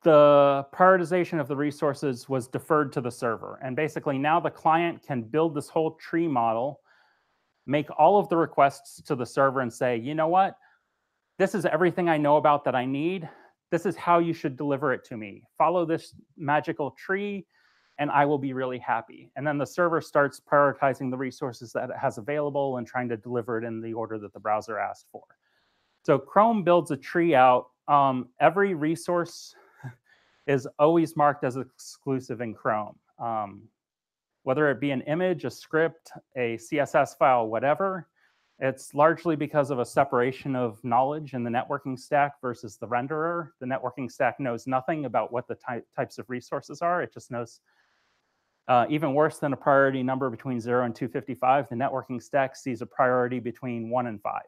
the prioritization of the resources was deferred to the server. And basically now the client can build this whole tree model, make all of the requests to the server and say, you know what, this is everything I know about that I need. This is how you should deliver it to me. Follow this magical tree, and I will be really happy. And then the server starts prioritizing the resources that it has available and trying to deliver it in the order that the browser asked for. So Chrome builds a tree out. Every resource is always marked as exclusive in Chrome. Whether it be an image, a script, a CSS file, whatever, it's largely because of a separation of knowledge in the networking stack versus the renderer. The networking stack knows nothing about what the types of resources are. It just knows, even worse than a priority number between 0 and 255, the networking stack sees a priority between 1 and 5.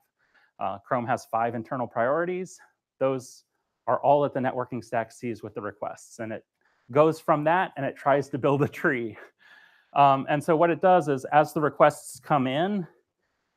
Chrome has 5 internal priorities. Those are all that the networking stack sees with the requests. And it goes from that and it tries to build a tree. And so what it does is, as the requests come in,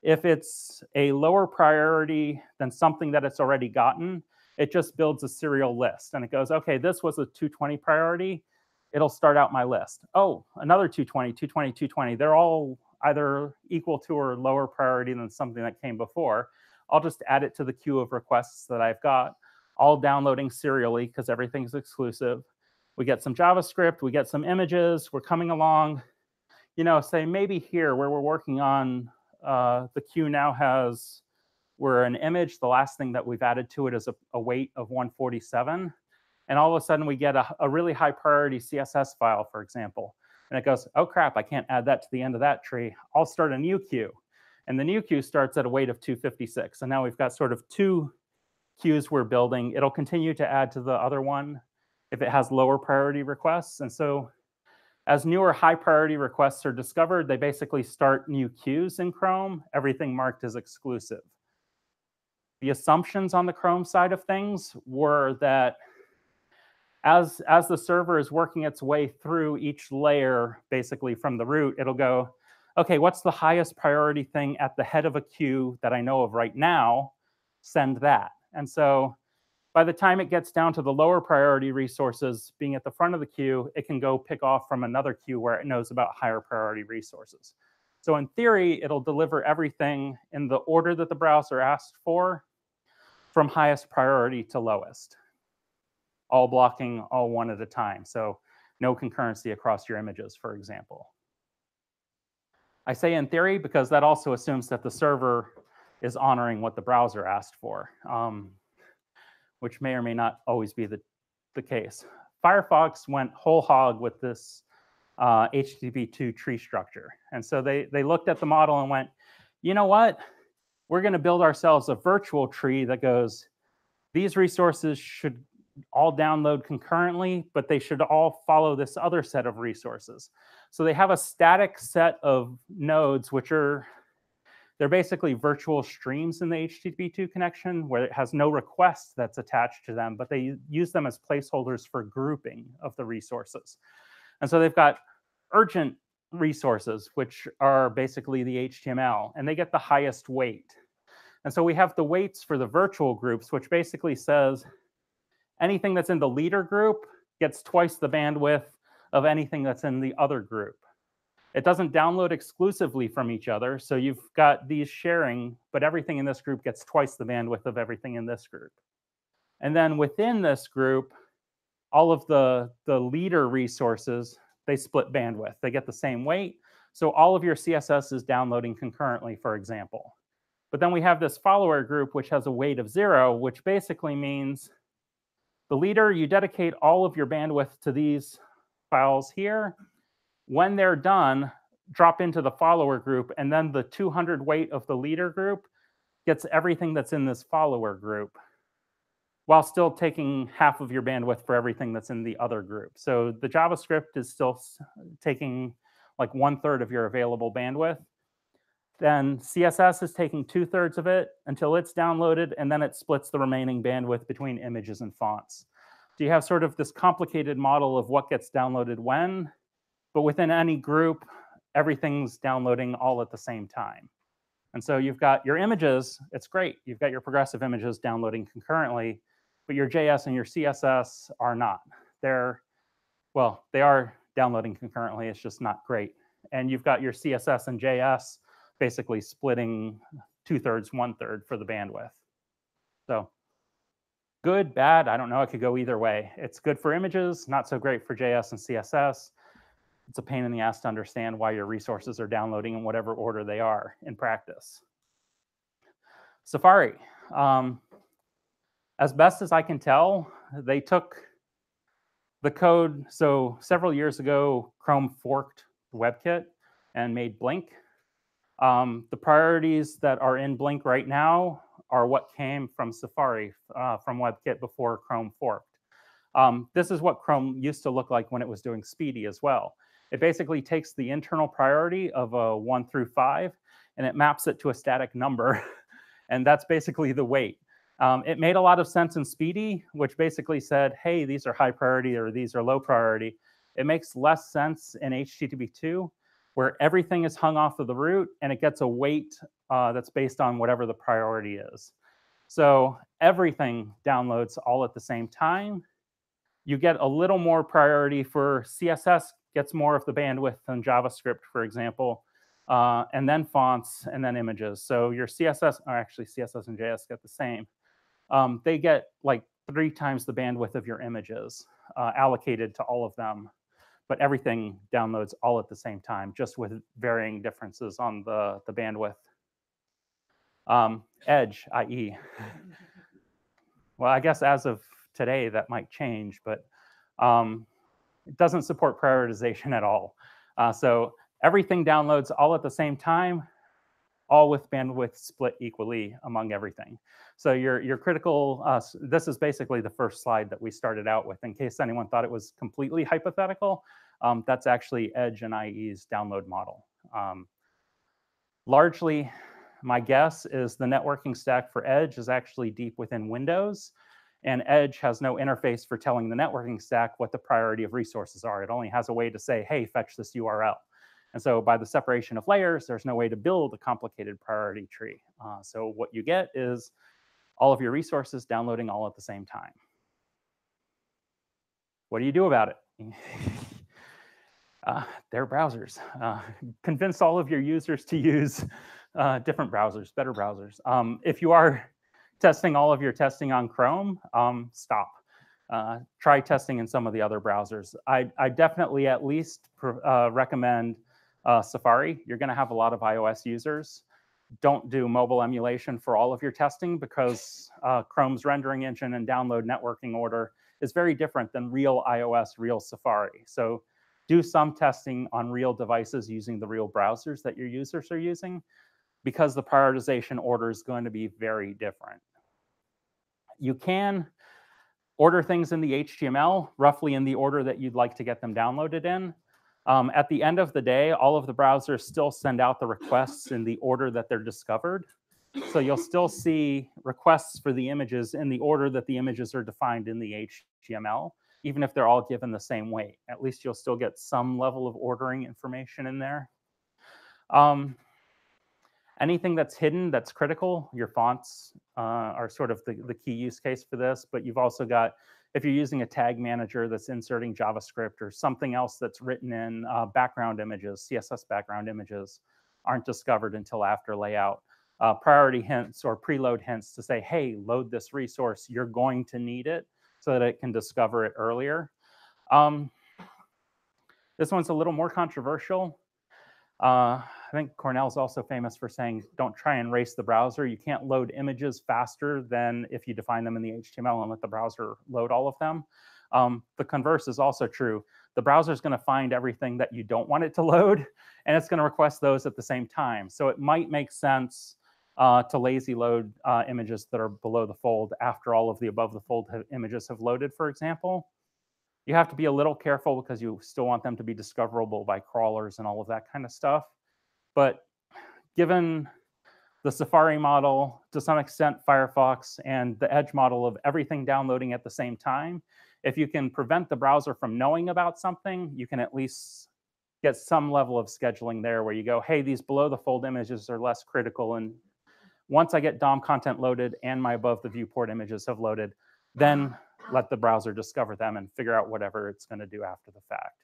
if it's a lower priority than something that it's already gotten, it just builds a serial list. And it goes, okay, this was a 220 priority. It'll start out my list. Oh, another 220, 220, 220. They're all either equal to or lower priority than something that came before. I'll just add it to the queue of requests that I've got, all downloading serially because everything's exclusive. We get some JavaScript, we get some images, we're coming along. You know, say maybe here where we're working on, the queue now has, we're an image, the last thing that we've added to it is a weight of 147. And all of a sudden we get a really high priority CSS file, for example. And it goes, oh crap, I can't add that to the end of that tree. I'll start a new queue. And the new queue starts at a weight of 256. And now we've got sort of two queues we're building. It'll continue to add to the other one if it has lower priority requests. And so as newer high priority requests are discovered, they basically start new queues in Chrome, everything marked as exclusive. The assumptions on the Chrome side of things were that as the server is working its way through each layer, basically from the root, it'll go, okay, what's the highest priority thing at the head of a queue that I know of right now? Send that. And so by the time it gets down to the lower priority resources being at the front of the queue, it can go pick off from another queue where it knows about higher priority resources. So in theory, it'll deliver everything in the order that the browser asked for, from highest priority to lowest, all blocking all one at a time. So no concurrency across your images, for example. I say in theory because that also assumes that the server is honoring what the browser asked for, which may or may not always be the case. Firefox went whole hog with this HTTP2 tree structure. And so they looked at the model and went, you know what? We're going to build ourselves a virtual tree that goes, these resources should all download concurrently, but they should all follow this other set of resources. So they have a static set of nodes, which are, they're basically virtual streams in the HTTP2 connection where it has no request that's attached to them, but they use them as placeholders for grouping of the resources. And so they've got urgent resources, which are basically the HTML, and they get the highest weight. And so we have the weights for the virtual groups, which basically says anything that's in the leader group gets twice the bandwidth of anything that's in the other group. It doesn't download exclusively from each other, so you've got these sharing, but everything in this group gets twice the bandwidth of everything in this group. And then within this group, all of the leader resources, they split bandwidth. They get the same weight, so all of your CSS is downloading concurrently, for example. But then we have this follower group, which has a weight of 0, which basically means the leader, you dedicate all of your bandwidth to these files here. When they're done, drop into the follower group, and then the 200 weight of the leader group gets everything that's in this follower group, while still taking half of your bandwidth for everything that's in the other group. So the JavaScript is still taking like 1/3 of your available bandwidth. Then CSS is taking 2/3 of it until it's downloaded, and then it splits the remaining bandwidth between images and fonts. So you have sort of this complicated model of what gets downloaded when, but within any group, everything's downloading all at the same time. And so you've got your images, it's great. You've got your progressive images downloading concurrently, but your JS and your CSS are not. Well, they are downloading concurrently, it's just not great. And you've got your CSS and JS basically splitting 2/3, 1/3 for the bandwidth. So good, bad, I don't know, it could go either way. It's good for images, not so great for JS and CSS. It's a pain in the ass to understand why your resources are downloading in whatever order they are in practice. Safari. As best as I can tell, they took the code. So several years ago, Chrome forked WebKit and made Blink. The priorities that are in Blink right now are what came from Safari, from WebKit before Chrome forked. This is what Chrome used to look like when it was doing Speedy as well. It basically takes the internal priority of a 1 through 5, and it maps it to a static number, and that's basically the weight. It made a lot of sense in Speedy, which basically said, hey, these are high priority or these are low priority. It makes less sense in HTTP2 where everything is hung off of the root and it gets a weight that's based on whatever the priority is. So everything downloads all at the same time. You get a little more priority for CSS, gets more of the bandwidth than JavaScript, for example, and then fonts, and then images. So your CSS, or actually CSS and JS get the same. They get like 3 times the bandwidth of your images allocated to all of them. But everything downloads all at the same time, just with varying differences on the bandwidth. Edge, IE. Well, I guess as of today, that might change, but it doesn't support prioritization at all. So everything downloads all at the same time, all with bandwidth split equally among everything. So your critical, this is basically the first slide that we started out with, in case anyone thought it was completely hypothetical. That's actually Edge and IE's download model. Largely, my guess is the networking stack for Edge is actually deep within Windows, and Edge has no interface for telling the networking stack what the priority of resources are. It only has a way to say, hey, fetch this URL. And so by the separation of layers, there's no way to build a complicated priority tree. So what you get is all of your resources downloading all at the same time. What do you do about it? They're browsers. Convince all of your users to use different browsers, better browsers. If you are testing all of your testing on Chrome, stop. Try testing in some of the other browsers. I definitely at least recommend Safari. You're going to have a lot of iOS users. Don't do mobile emulation for all of your testing, because Chrome's rendering engine and download networking order is very different than real iOS, real Safari. So do some testing on real devices using the real browsers that your users are using, because the prioritization order is going to be very different. You can order things in the HTML, roughly in the order that you'd like to get them downloaded in. At the end of the day, all of the browsers still send out the requests in the order that they're discovered. So you'll still see requests for the images in the order that the images are defined in the HTML, even if they're all given the same weight. At least you'll still get some level of ordering information in there. Anything that's hidden, that's critical, your fonts are sort of the key use case for this, but you've also got, if you're using a tag manager that's inserting JavaScript or something else that's written in background images, CSS background images aren't discovered until after layout. Priority hints or preload hints to say, hey, load this resource, you're going to need it, so that it can discover it earlier. This one's a little more controversial. I think Kornel's also famous for saying, don't try and race the browser. You can't load images faster than if you define them in the HTML and let the browser load all of them. The converse is also true. The browser is going to find everything that you don't want it to load, and it's going to request those at the same time. So it might make sense to lazy load images that are below the fold after all of the above the fold images have loaded, for example. You have to be a little careful because you still want them to be discoverable by crawlers and all of that kind of stuff. But given the Safari model, to some extent Firefox, and the Edge model of everything downloading at the same time, if you can prevent the browser from knowing about something, you can at least get some level of scheduling there where you go, hey, these below the fold images are less critical, and once I get DOM content loaded and my above the viewport images have loaded, then let the browser discover them and figure out whatever it's going to do after the fact.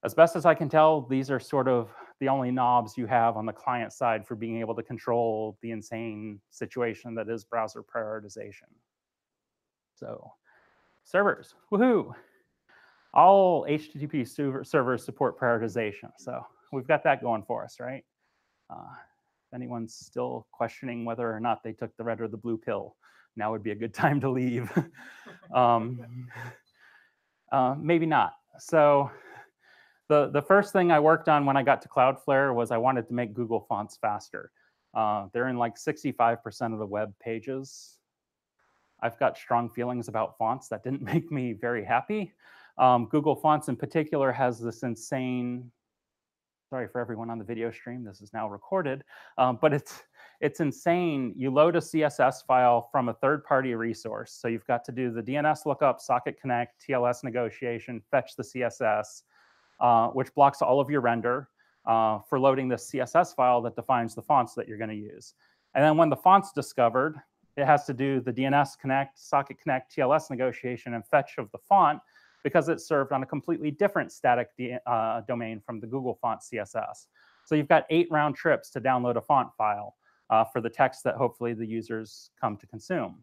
As best as I can tell, these are sort of the only knobs you have on the client side for being able to control the insane situation that is browser prioritization. So servers, woohoo! All HTTP servers support prioritization. So we've got that going for us, right? If anyone's still questioning whether or not they took the red or the blue pill, now would be a good time to leave. Maybe not. So the first thing I worked on when I got to Cloudflare was I wanted to make Google fonts faster. They're in like 65% of the web pages. I've got strong feelings about fonts. That didn't make me very happy. Google Fonts in particular has this insane, sorry for everyone on the video stream, this is now recorded, but it's insane. You load a CSS file from a third-party resource. So you've got to do the DNS lookup, socket connect, TLS negotiation, fetch the CSS, which blocks all of your render. for loading this CSS file that defines the fonts that you're going to use. And then when the font's discovered, it has to do the DNS connect, socket connect, TLS negotiation, and fetch of the font because it's served on a completely different static domain from the Google font CSS. So you've got 8 round trips to download a font file for the text that hopefully the users come to consume.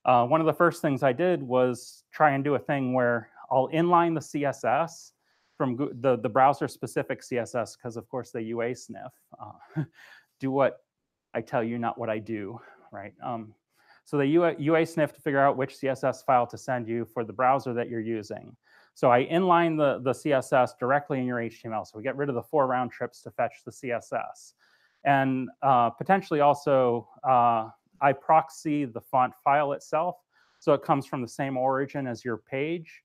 One of the first things I did was try and do a thing where I'll inline the CSS from the browser-specific CSS, because of course they UA sniff. Do what I tell you, not what I do, right? So they UA sniff to figure out which CSS file to send you for the browser that you're using. So I inline the CSS directly in your HTML. So we get rid of the 4 round trips to fetch the CSS. And potentially also, I proxy the font file itself. So it comes from the same origin as your page.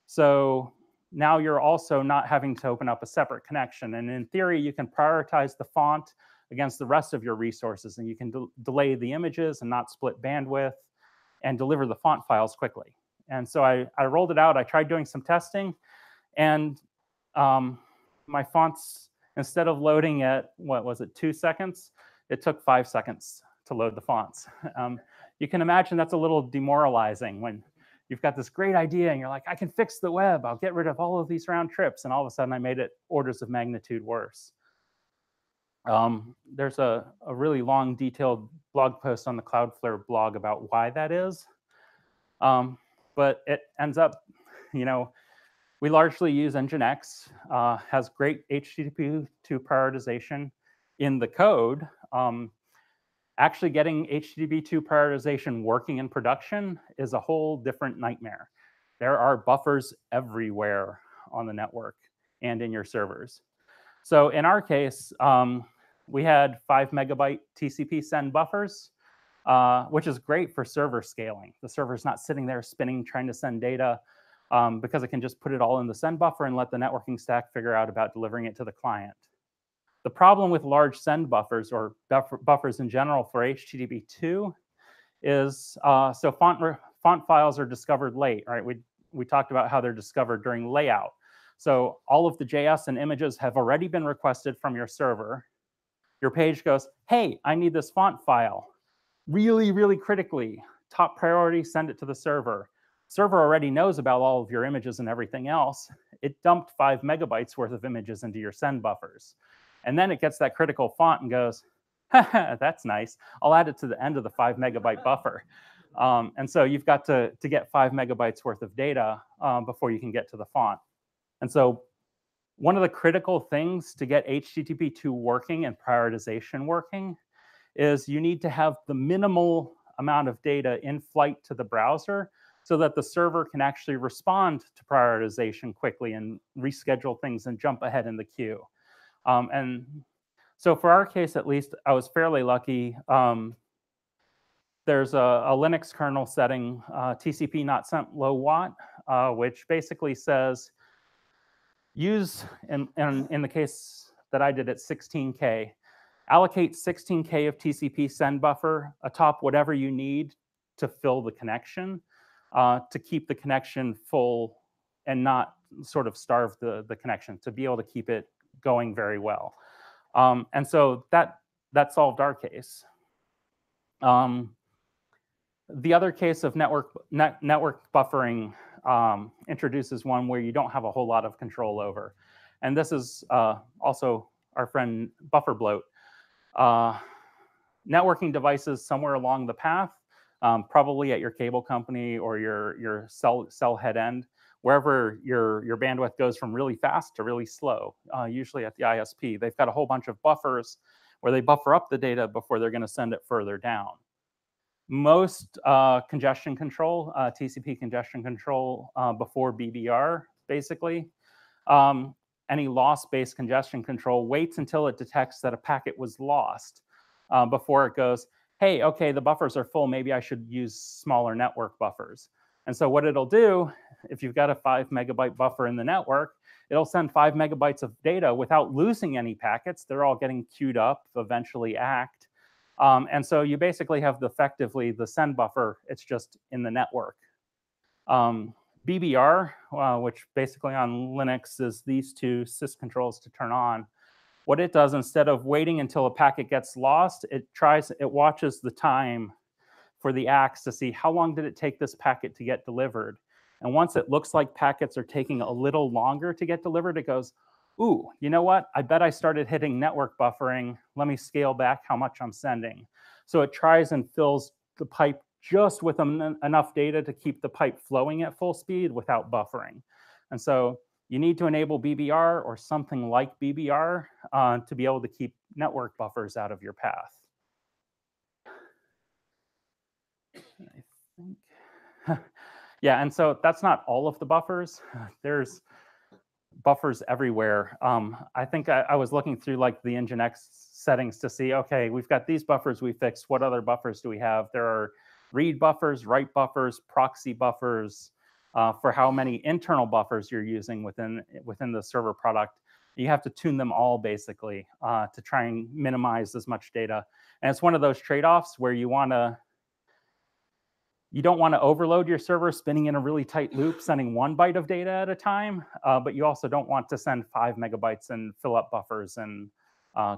So now you're also not having to open up a separate connection. And in theory, you can prioritize the font against the rest of your resources. And you can delay the images and not split bandwidth and deliver the font files quickly. And so I rolled it out. I tried doing some testing. And my fonts, instead of loading at, what was it, 2 seconds, it took 5 seconds to load the fonts. You can imagine that's a little demoralizing when you've got this great idea and you're like, I can fix the web. I'll get rid of all of these round trips. And all of a sudden, I made it orders of magnitude worse. There's a really long, detailed blog post on the Cloudflare blog about why that is. But it ends up, we largely use Nginx, has great HTTP2 prioritization in the code. Actually getting HTTP2 prioritization working in production is a whole different nightmare. There are buffers everywhere on the network and in your servers. So in our case, we had 5 megabyte TCP send buffers, which is great for server scaling. The server's not sitting there spinning, trying to send data, because it can just put it all in the send buffer and let the networking stack figure out about delivering it to the client. The problem with large send buffers, or buffers in general for HTTP2, is so font files are discovered late, right? We talked about how they're discovered during layout. So all of the JS and images have already been requested from your server. Your page goes, hey, I need this font file. Really, really critically, top priority, send it to the server. Server already knows about all of your images and everything else. It dumped 5 megabytes worth of images into your send buffers. And then it gets that critical font and goes, that's nice. I'll add it to the end of the 5 megabyte buffer. And so you've got to get 5 megabytes worth of data before you can get to the font. And so one of the critical things to get HTTP2 working and prioritization working is you need to have the minimal amount of data in flight to the browser so that the server can actually respond to prioritization quickly and reschedule things and jump ahead in the queue. And so for our case, at least, I was fairly lucky. There's a Linux kernel setting, TCP not sent low watt, which basically says use, in the case that I did at 16K, allocate 16K of TCP send buffer atop whatever you need to fill the connection, to keep the connection full and not sort of starve the connection, to be able to keep it going very well. And so that solved our case. The other case of network buffering introduces one where you don't have a whole lot of control over. And this is also our friend buffer bloat. Networking devices somewhere along the path, probably at your cable company or your cell head end, wherever your bandwidth goes from really fast to really slow, usually at the ISP. They've got a whole bunch of buffers where they buffer up the data before they're going to send it further down. Most congestion control, TCP congestion control before BBR, basically, any loss-based congestion control waits until it detects that a packet was lost before it goes, hey, okay, the buffers are full. Maybe I should use smaller network buffers. And so what it'll do, if you've got a 5 megabyte buffer in the network, it'll send 5 megabytes of data without losing any packets. They're all getting queued up, eventually act. And so you basically have effectively the send buffer. It's just in the network. BBR, which basically on Linux is these two syscontrols to turn on, what it does, instead of waiting until a packet gets lost, it watches the time for the axe to see how long did it take this packet to get delivered. And once it looks like packets are taking a little longer to get delivered, it goes, ooh, you know what? I bet I started hitting network buffering. Let me scale back how much I'm sending. So it tries and fills the pipe just with enough data to keep the pipe flowing at full speed without buffering. And so you need to enable BBR or something like BBR to be able to keep network buffers out of your path. I think, yeah, and so that's not all of the buffers. There's buffers everywhere. I think I was looking through like the Nginx settings to see, okay, we've got these buffers we fixed. What other buffers do we have? There are read buffers, write buffers, proxy buffers for how many internal buffers you're using within the server product. You have to tune them all basically to try and minimize as much data. And it's one of those trade-offs where you don't want to overload your server spinning in a really tight loop, sending 1 byte of data at a time, but you also don't want to send 5 megabytes and fill up buffers and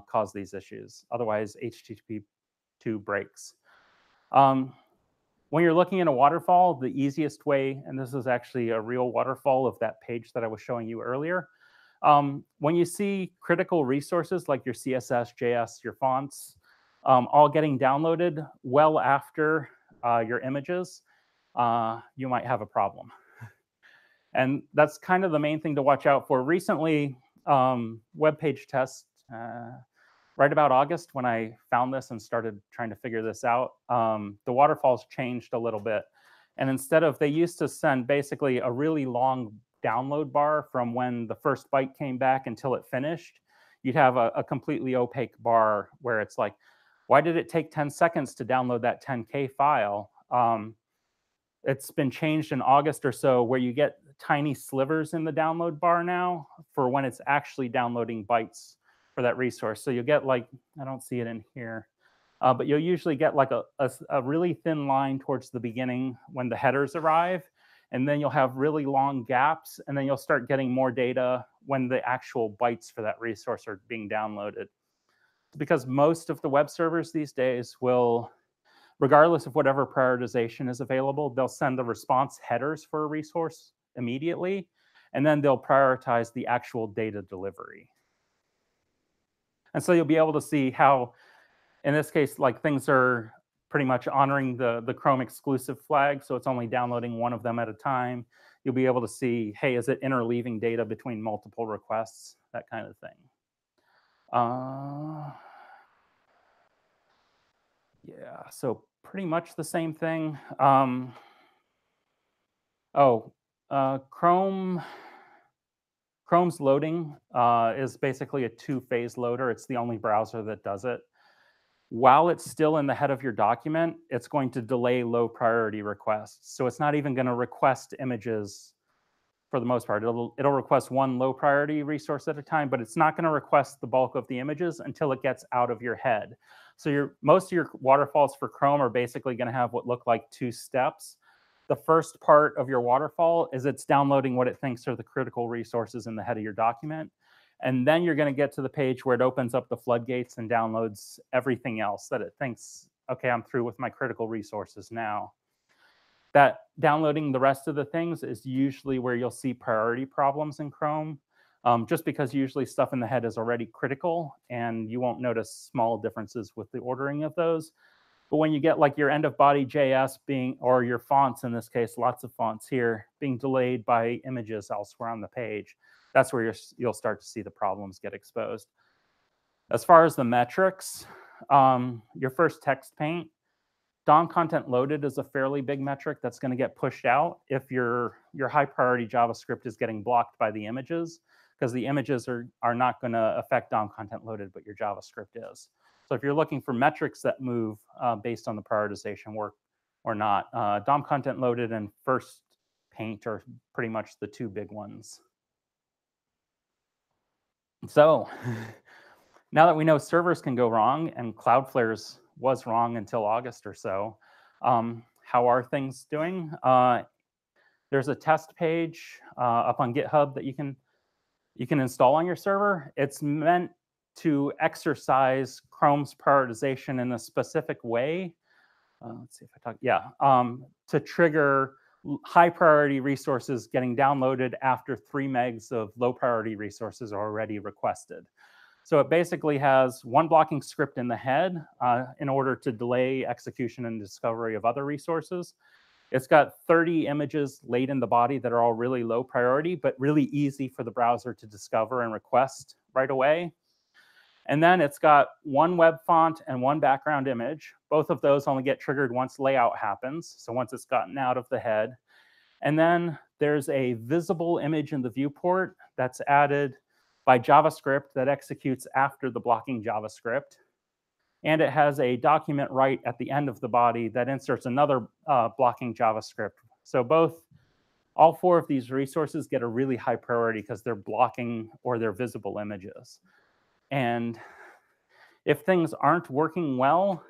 cause these issues. Otherwise, HTTP2 breaks. When you're looking at a waterfall, the easiest way, and this is actually a real waterfall of that page that I was showing you earlier, when you see critical resources like your CSS, JS, your fonts, all getting downloaded well after your images, you might have a problem. And that's kind of the main thing to watch out for. Recently, web page test, right about August when I found this and started trying to figure this out, the waterfalls changed a little bit. And instead of, they used to send basically a really long download bar from when the first byte came back until it finished, you'd have a completely opaque bar where it's like, why did it take 10 seconds to download that 10K file? It's been changed in August or so where you get tiny slivers in the download bar now for when it's actually downloading bytes for that resource. So you'll get like, I don't see it in here, but you'll usually get like a really thin line towards the beginning when the headers arrive, and then you'll have really long gaps, and then you'll start getting more data when the actual bytes for that resource are being downloaded. Because most of the web servers these days will, regardless of whatever prioritization is available, they'll send the response headers for a resource immediately, and then they'll prioritize the actual data delivery. And so you'll be able to see how, in this case, like things are pretty much honoring the Chrome exclusive flag, so it's only downloading one of them at a time. You'll be able to see, hey, is it interleaving data between multiple requests, that kind of thing. Yeah, so pretty much the same thing. Chrome's loading is basically a 2-phase loader. It's the only browser that does it. While it's still in the head of your document, it's going to delay low priority requests. So it's not even going to request images for the most part. It'll request one low priority resource at a time, but it's not going to request the bulk of the images until it gets out of your head. So most of your waterfalls for Chrome are basically going to have what look like 2 steps. The first part of your waterfall is it's downloading what it thinks are the critical resources in the head of your document. And then you're going to get to the page where it opens up the floodgates and downloads everything else that it thinks, okay, I'm through with my critical resources now. That downloading the rest of the things is usually where you'll see priority problems in Chrome, just because usually stuff in the head is already critical and you won't notice small differences with the ordering of those. But when you get like your end of body JS being, or your fonts in this case, lots of fonts here, being delayed by images elsewhere on the page, that's where you'll start to see the problems get exposed. As far as the metrics, your first text paint, DOM content loaded is a fairly big metric that's going to get pushed out if your high priority JavaScript is getting blocked by the images, because the images are not going to affect DOM content loaded, but your JavaScript is. So if you're looking for metrics that move based on the prioritization work or not, DOM content loaded and first paint are pretty much the 2 big ones. So now that we know servers can go wrong, and Cloudflare's was wrong until August or so, how are things doing? There's a test page up on GitHub that you can install on your server. It's meant to exercise Chrome's prioritization in a specific way. Let's see if I talk, to trigger high priority resources getting downloaded after 3 megs of low priority resources are already requested. So it basically has one blocking script in the head in order to delay execution and discovery of other resources. It's got 30 images laid in the body that are all really low priority, but really easy for the browser to discover and request right away. And then it's got one web font and one background image. Both of those only get triggered once layout happens, so once it's gotten out of the head. And then there's a visible image in the viewport that's added by JavaScript that executes after the blocking JavaScript. And it has a document write at the end of the body that inserts another blocking JavaScript. So all 4 of these resources get a really high priority because they're blocking or they're visible images. And if things aren't working well,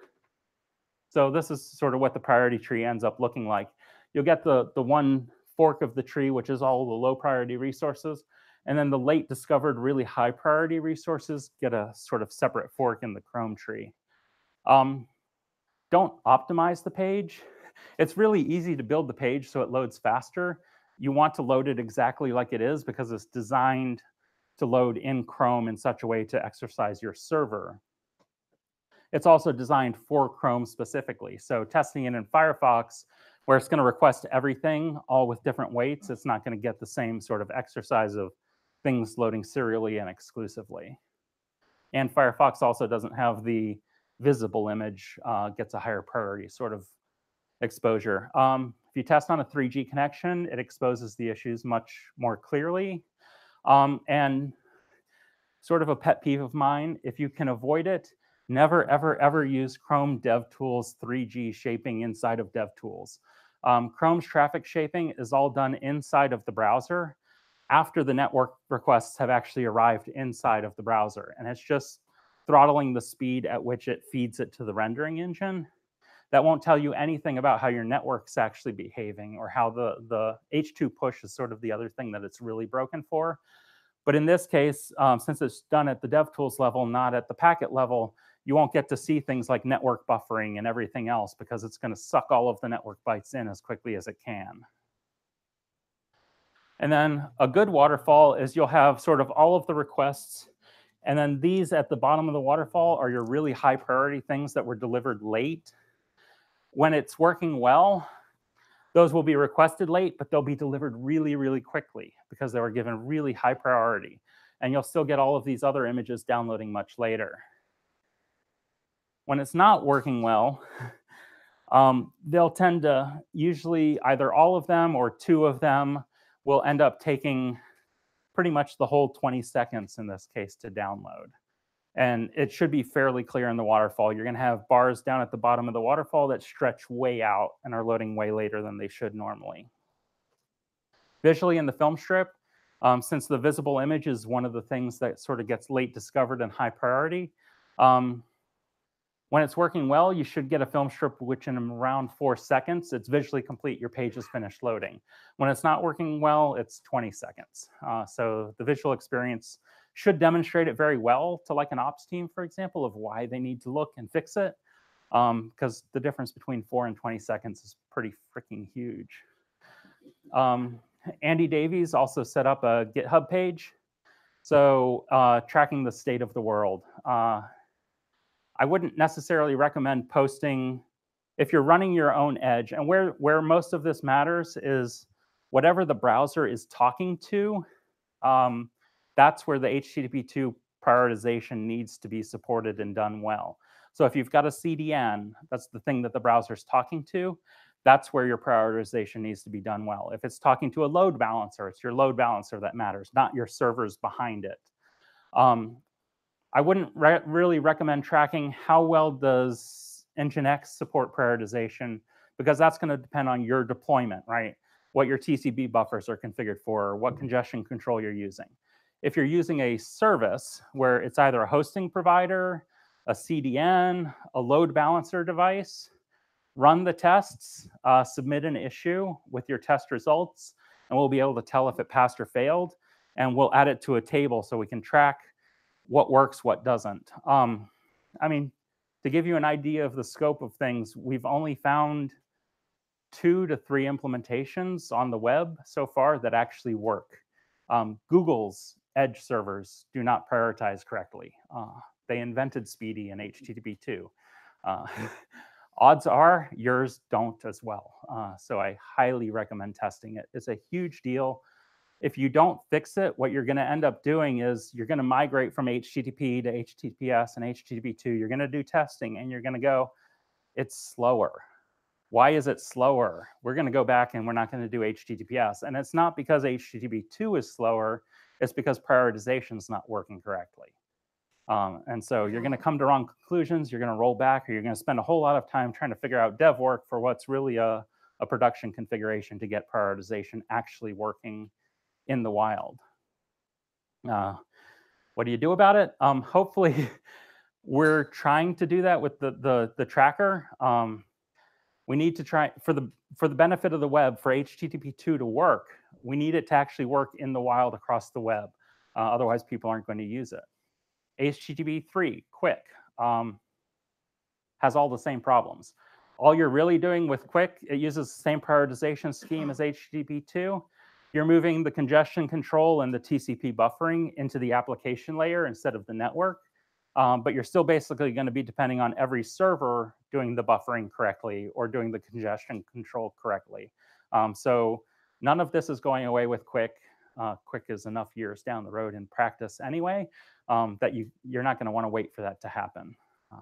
so this is sort of what the priority tree ends up looking like. You'll get the one fork of the tree, which is all the low priority resources. And then the late discovered really high priority resources get a sort of separate fork in the Chrome tree. Don't optimize the page. It's really easy to build the page so it loads faster. You want to load it exactly like it is because it's designed to load in Chrome in such a way to exercise your server. It's also designed for Chrome specifically. So testing it in Firefox, where it's going to request everything, all with different weights, it's not going to get the same sort of exercise of things loading serially and exclusively. And Firefox also doesn't have the visible image, gets a higher priority sort of exposure. If you test on a 3G connection, it exposes the issues much more clearly. And sort of a pet peeve of mine, if you can avoid it, never, ever, ever use Chrome DevTools 3G shaping inside of DevTools. Chrome's traffic shaping is all done inside of the browser after the network requests have actually arrived inside of the browser. And it's just throttling the speed at which it feeds it to the rendering engine. That won't tell you anything about how your network's actually behaving or how the H2 push is sort of the other thing that it's really broken for. But in this case, since it's done at the DevTools level, not at the packet level, you won't get to see things like network buffering and everything else because it's going to suck all of the network bytes in as quickly as it can. And then a good waterfall is you'll have sort of all of the requests. And then these at the bottom of the waterfall are your really high priority things that were delivered late. When it's working well, those will be requested late, but they'll be delivered really, really quickly because they were given really high priority. And you'll still get all of these other images downloading much later. When it's not working well, they'll tend to usually either all of them or 2 of them will end up taking pretty much the whole 20 seconds in this case to download. And it should be fairly clear in the waterfall. You're going to have bars down at the bottom of the waterfall that stretch way out and are loading way later than they should normally. Visually in the film strip, since the visible image is one of the things that sort of gets late discovered and high priority, when it's working well, you should get a film strip which in around 4 seconds, it's visually complete, your page is finished loading. When it's not working well, it's 20 seconds. So the visual experience should demonstrate it very well to like an ops team, for example, of why they need to look and fix it. Because the difference between 4 and 20 seconds is pretty freaking huge. Andy Davies also set up a GitHub page. So tracking the state of the world. I wouldn't necessarily recommend posting, if you're running your own edge, and where most of this matters is whatever the browser is talking to, that's where the HTTP2 prioritization needs to be supported and done well. So if you've got a CDN, that's the thing that the browser is talking to, that's where your prioritization needs to be done well. If it's talking to a load balancer, it's your load balancer that matters, not your servers behind it. I wouldn't really recommend tracking how well does Nginx support prioritization, because that's going to depend on your deployment, right? What your TCP buffers are configured for, or what congestion control you're using. If you're using a service where it's either a hosting provider, a CDN, a load balancer device, run the tests, submit an issue with your test results, and we'll be able to tell if it passed or failed, and we'll add it to a table so we can track what works, what doesn't. I mean, to give you an idea of the scope of things, we've only found 2 to 3 implementations on the web so far that actually work. Google's Edge servers do not prioritize correctly. They invented Speedy and HTTP 2. Odds are yours don't as well. So I highly recommend testing it. It's a huge deal. If you don't fix it, what you're going to end up doing is you're going to migrate from HTTP to HTTPS and HTTP2. You're going to do testing and you're going to go, it's slower. Why is it slower? We're going to go back and we're not going to do HTTPS. And it's not because HTTP2 is slower. It's because prioritization is not working correctly. And so you're going to come to wrong conclusions. You're going to roll back, or you're going to spend a whole lot of time trying to figure out dev work for what's really a production configuration to get prioritization actually working in the wild. What do you do about it? Hopefully, we're trying to do that with the tracker. We need to try, for the benefit of the web, for HTTP2 to work, we need it to actually work in the wild across the web. Otherwise, people aren't going to use it. HTTP3, quick, has all the same problems. All you're really doing with quick, it uses the same prioritization scheme as HTTP2. You're moving the congestion control and the TCP buffering into the application layer instead of the network. But you're still basically going to be depending on every server doing the buffering correctly or doing the congestion control correctly. So none of this is going away with quick. Quick is enough years down the road in practice anyway, that you're not going to want to wait for that to happen.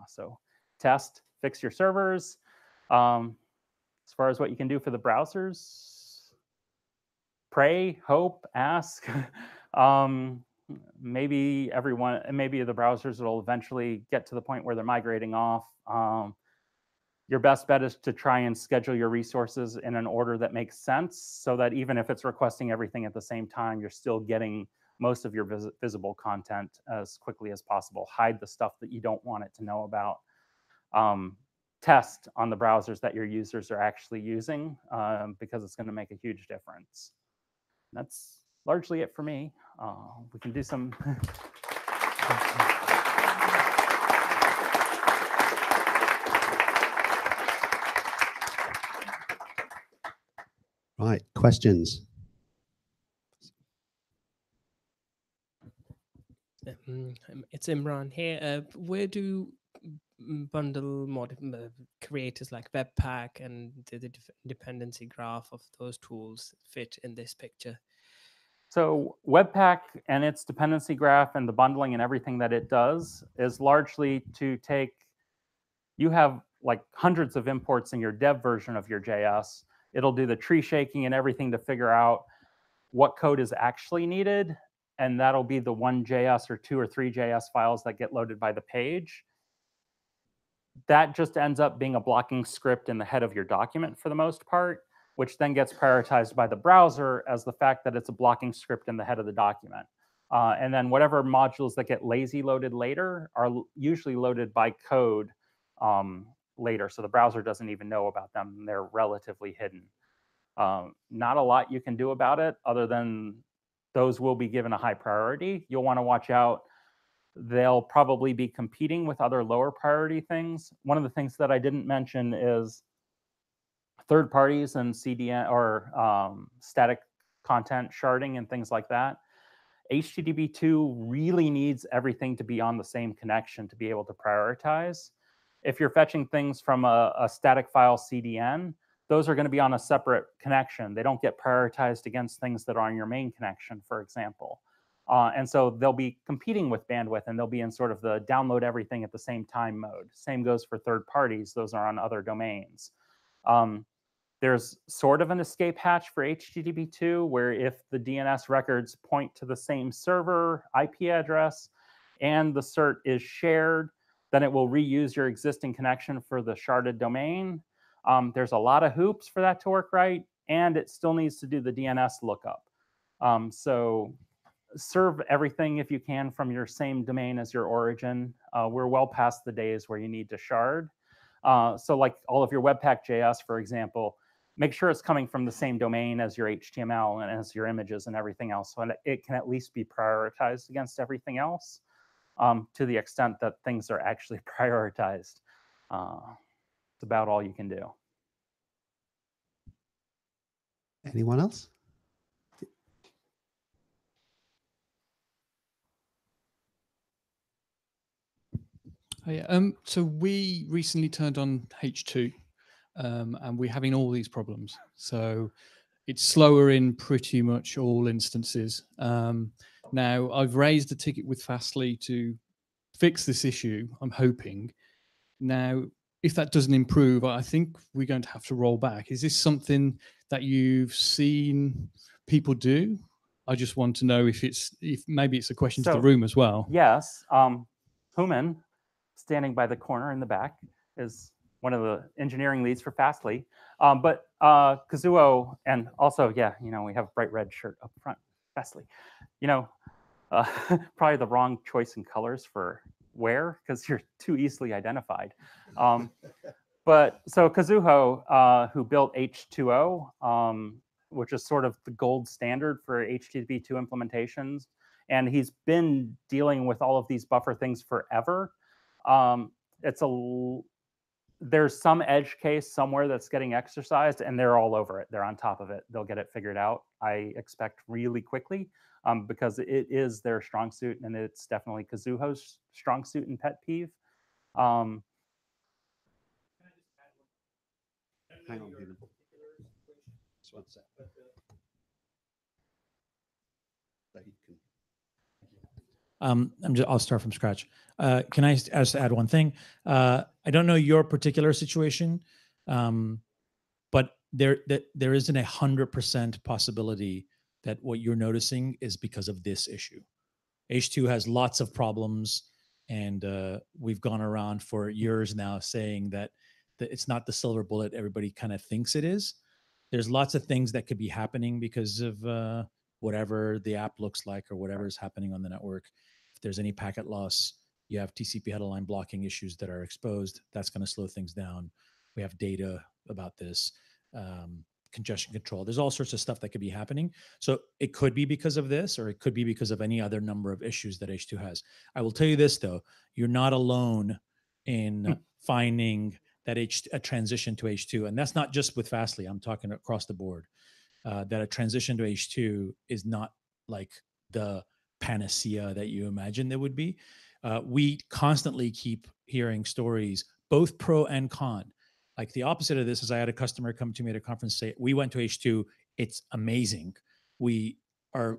So test, fix your servers. As far as what you can do for the browsers, pray, hope, ask. Maybe the browsers will eventually get to the point where they're migrating off. Your best bet is to try and schedule your resources in an order that makes sense, so that even if it's requesting everything at the same time, you're still getting most of your visible content as quickly as possible. Hide the stuff that you don't want it to know about. Test on the browsers that your users are actually using, because it's going to make a huge difference. That's largely it for me. We can do some. Right, questions? It's Imran here. Where do bundle creators like Webpack and the dependency graph of those tools fit in this picture? So Webpack and its dependency graph and the bundling and everything that it does is largely to take, you have like hundreds of imports in your dev version of your JS. It'll do the tree shaking and everything to figure out what code is actually needed. And that'll be the 1 JS or 2 or 3 JS files that get loaded by the page. That just ends up being a blocking script in the head of your document for the most part, which then gets prioritized by the browser as the fact that it's a blocking script in the head of the document. And then whatever modules that get lazy loaded later are usually loaded by code later. So the browser doesn't even know about them. They're relatively hidden. Not a lot you can do about it other than those will be given a high priority. You'll want to watch out. They'll probably be competing with other lower priority things. One of the things that I didn't mention is third parties and CDN or static content sharding and things like that. HTTP2 really needs everything to be on the same connection to be able to prioritize. If you're fetching things from a static file CDN, those are going to be on a separate connection. They don't get prioritized against things that are on your main connection, for example. And so they'll be competing with bandwidth, and they'll be in sort of the download everything at the same time mode. Same goes for third parties. Those are on other domains. There's sort of an escape hatch for HTTP2, where if the DNS records point to the same server IP address and the cert is shared, then it will reuse your existing connection for the sharded domain. There's a lot of hoops for that to work right, and it still needs to do the DNS lookup. So serve everything if you can from your same domain as your origin. We're well past the days where you need to shard. So like all of your Webpack.js, for example, make sure it's coming from the same domain as your HTML and as your images and everything else, so it can at least be prioritized against everything else. to the extent that things are actually prioritized. It's about all you can do. Anyone else? Oh, yeah. So we recently turned on H2, and we're having all these problems. So it's slower in pretty much all instances. Now, I've raised a ticket with Fastly to fix this issue, I'm hoping. Now, if that doesn't improve, I think we're going to have to roll back. Is this something that you've seen people do? I just want to know if maybe it's a question to the room as well. Yes, Meenan, standing by the corner in the back, is one of the engineering leads for Fastly. But Kazuo, and also, yeah, we have a bright red shirt up front, Fastly. Probably the wrong choice in colors for wear because you're too easily identified. But so Kazuo, who built H2O, which is sort of the gold standard for HTTP2 implementations, and he's been dealing with all of these buffer things forever. There's some edge case somewhere that's getting exercised, and they're all over it. They're on top of it. They'll get it figured out, I expect, really quickly, because it is their strong suit, and it's definitely Kazuo's strong suit and pet peeve. Hang on, Meenan. Just one sec. I'll start from scratch. Can I just add one thing? I don't know your particular situation, but there isn't 100% possibility that what you're noticing is because of this issue. H2 has lots of problems, and we've gone around for years now saying that it's not the silver bullet everybody kind of thinks it is. There's lots of things that could be happening because of whatever the app looks like or whatever is happening on the network. If there's any packet loss, you have TCP header line blocking issues that are exposed. That's going to slow things down. We have data about this. Congestion control. There's all sorts of stuff that could be happening. So it could be because of this, or it could be because of any other number of issues that H2 has. I will tell you this, though. You're not alone in finding that a transition to H2, and that's not just with Fastly. I'm talking across the board. That a transition to H2 is not like the panacea that you imagine there would be. We constantly keep hearing stories, both pro and con. Like the opposite of this is I had a customer come to me at a conference say, we went to H2, it's amazing. We are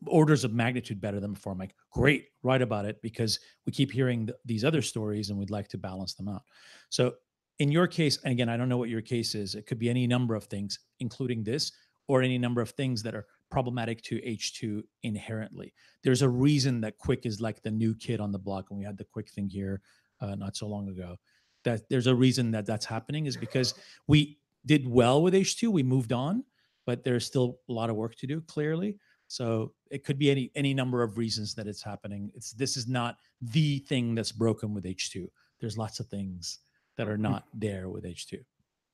orders of magnitude better than before. I'm like, great, write about it, because we keep hearing these other stories and we'd like to balance them out. So in your case, and again, I don't know what your case is. It could be any number of things, including this, or any number of things that are problematic to H2 inherently. There's a reason that Quick is like the new kid on the block, and we had the Quick thing here not so long ago. That there's a reason that that's happening is because we did well with H2, we moved on, but there's still a lot of work to do, clearly. So it could be any number of reasons that it's happening. This is not the thing that's broken with H2. There's lots of things that are not there with H2.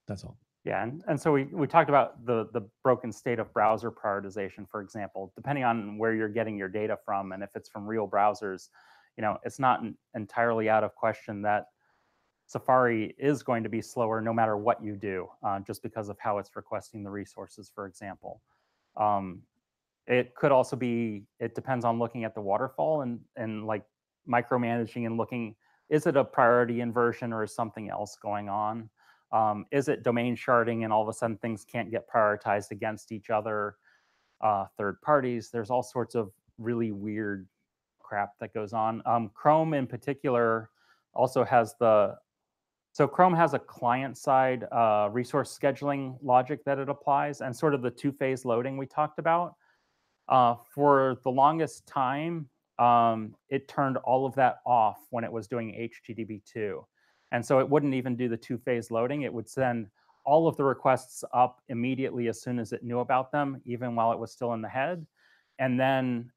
That's all. Yeah, and so we talked about the broken state of browser prioritization, for example. Depending on where you're getting your data from, and if it's from real browsers, it's not entirely out of question that Safari is going to be slower no matter what you do, just because of how it's requesting the resources, for example. It could also be, it depends on looking at the waterfall and like micromanaging and looking, is it a priority inversion or is something else going on? Is it domain sharding and all of a sudden things can't get prioritized against each other, third parties? There's all sorts of really weird crap that goes on. Chrome in particular also has so Chrome has a client-side resource scheduling logic that it applies, and sort of the two-phase loading we talked about. For the longest time, it turned all of that off when it was doing HTTP2. And so it wouldn't even do the two-phase loading. It would send all of the requests up immediately as soon as it knew about them, even while it was still in the head. And then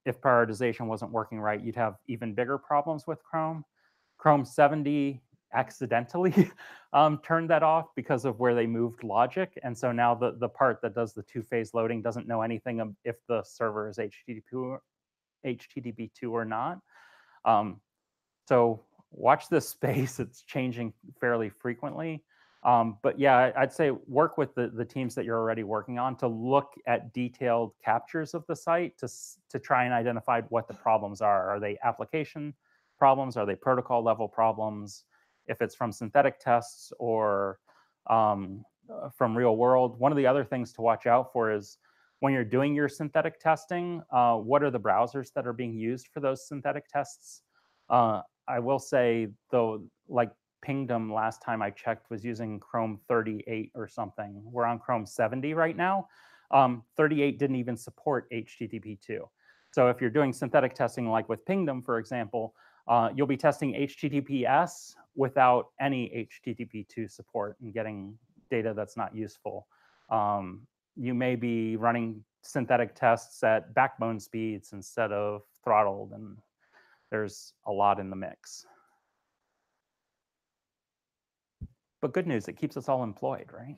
if prioritization wasn't working right, you'd have even bigger problems with Chrome. Chrome 70 accidentally turned that off because of where they moved logic. And so now the part that does the two-phase loading doesn't know anything if the server is HTTP2 or not. So watch this space. It's changing fairly frequently. But yeah, I'd say work with the teams that you're already working on to look at detailed captures of the site to try and identify what the problems are. Are they application problems? Are they protocol level problems? If it's from synthetic tests or from real world. One of the other things to watch out for is when you're doing your synthetic testing, what are the browsers that are being used for those synthetic tests? I will say, though, like Pingdom last time I checked was using Chrome 38 or something. We're on Chrome 70 right now. 38 didn't even support HTTP2. So if you're doing synthetic testing like with Pingdom, for example, you'll be testing HTTPS without any HTTP2 support and getting data that's not useful. You may be running synthetic tests at backbone speeds instead of throttled, and there's a lot in the mix. But good news, it keeps us all employed, right?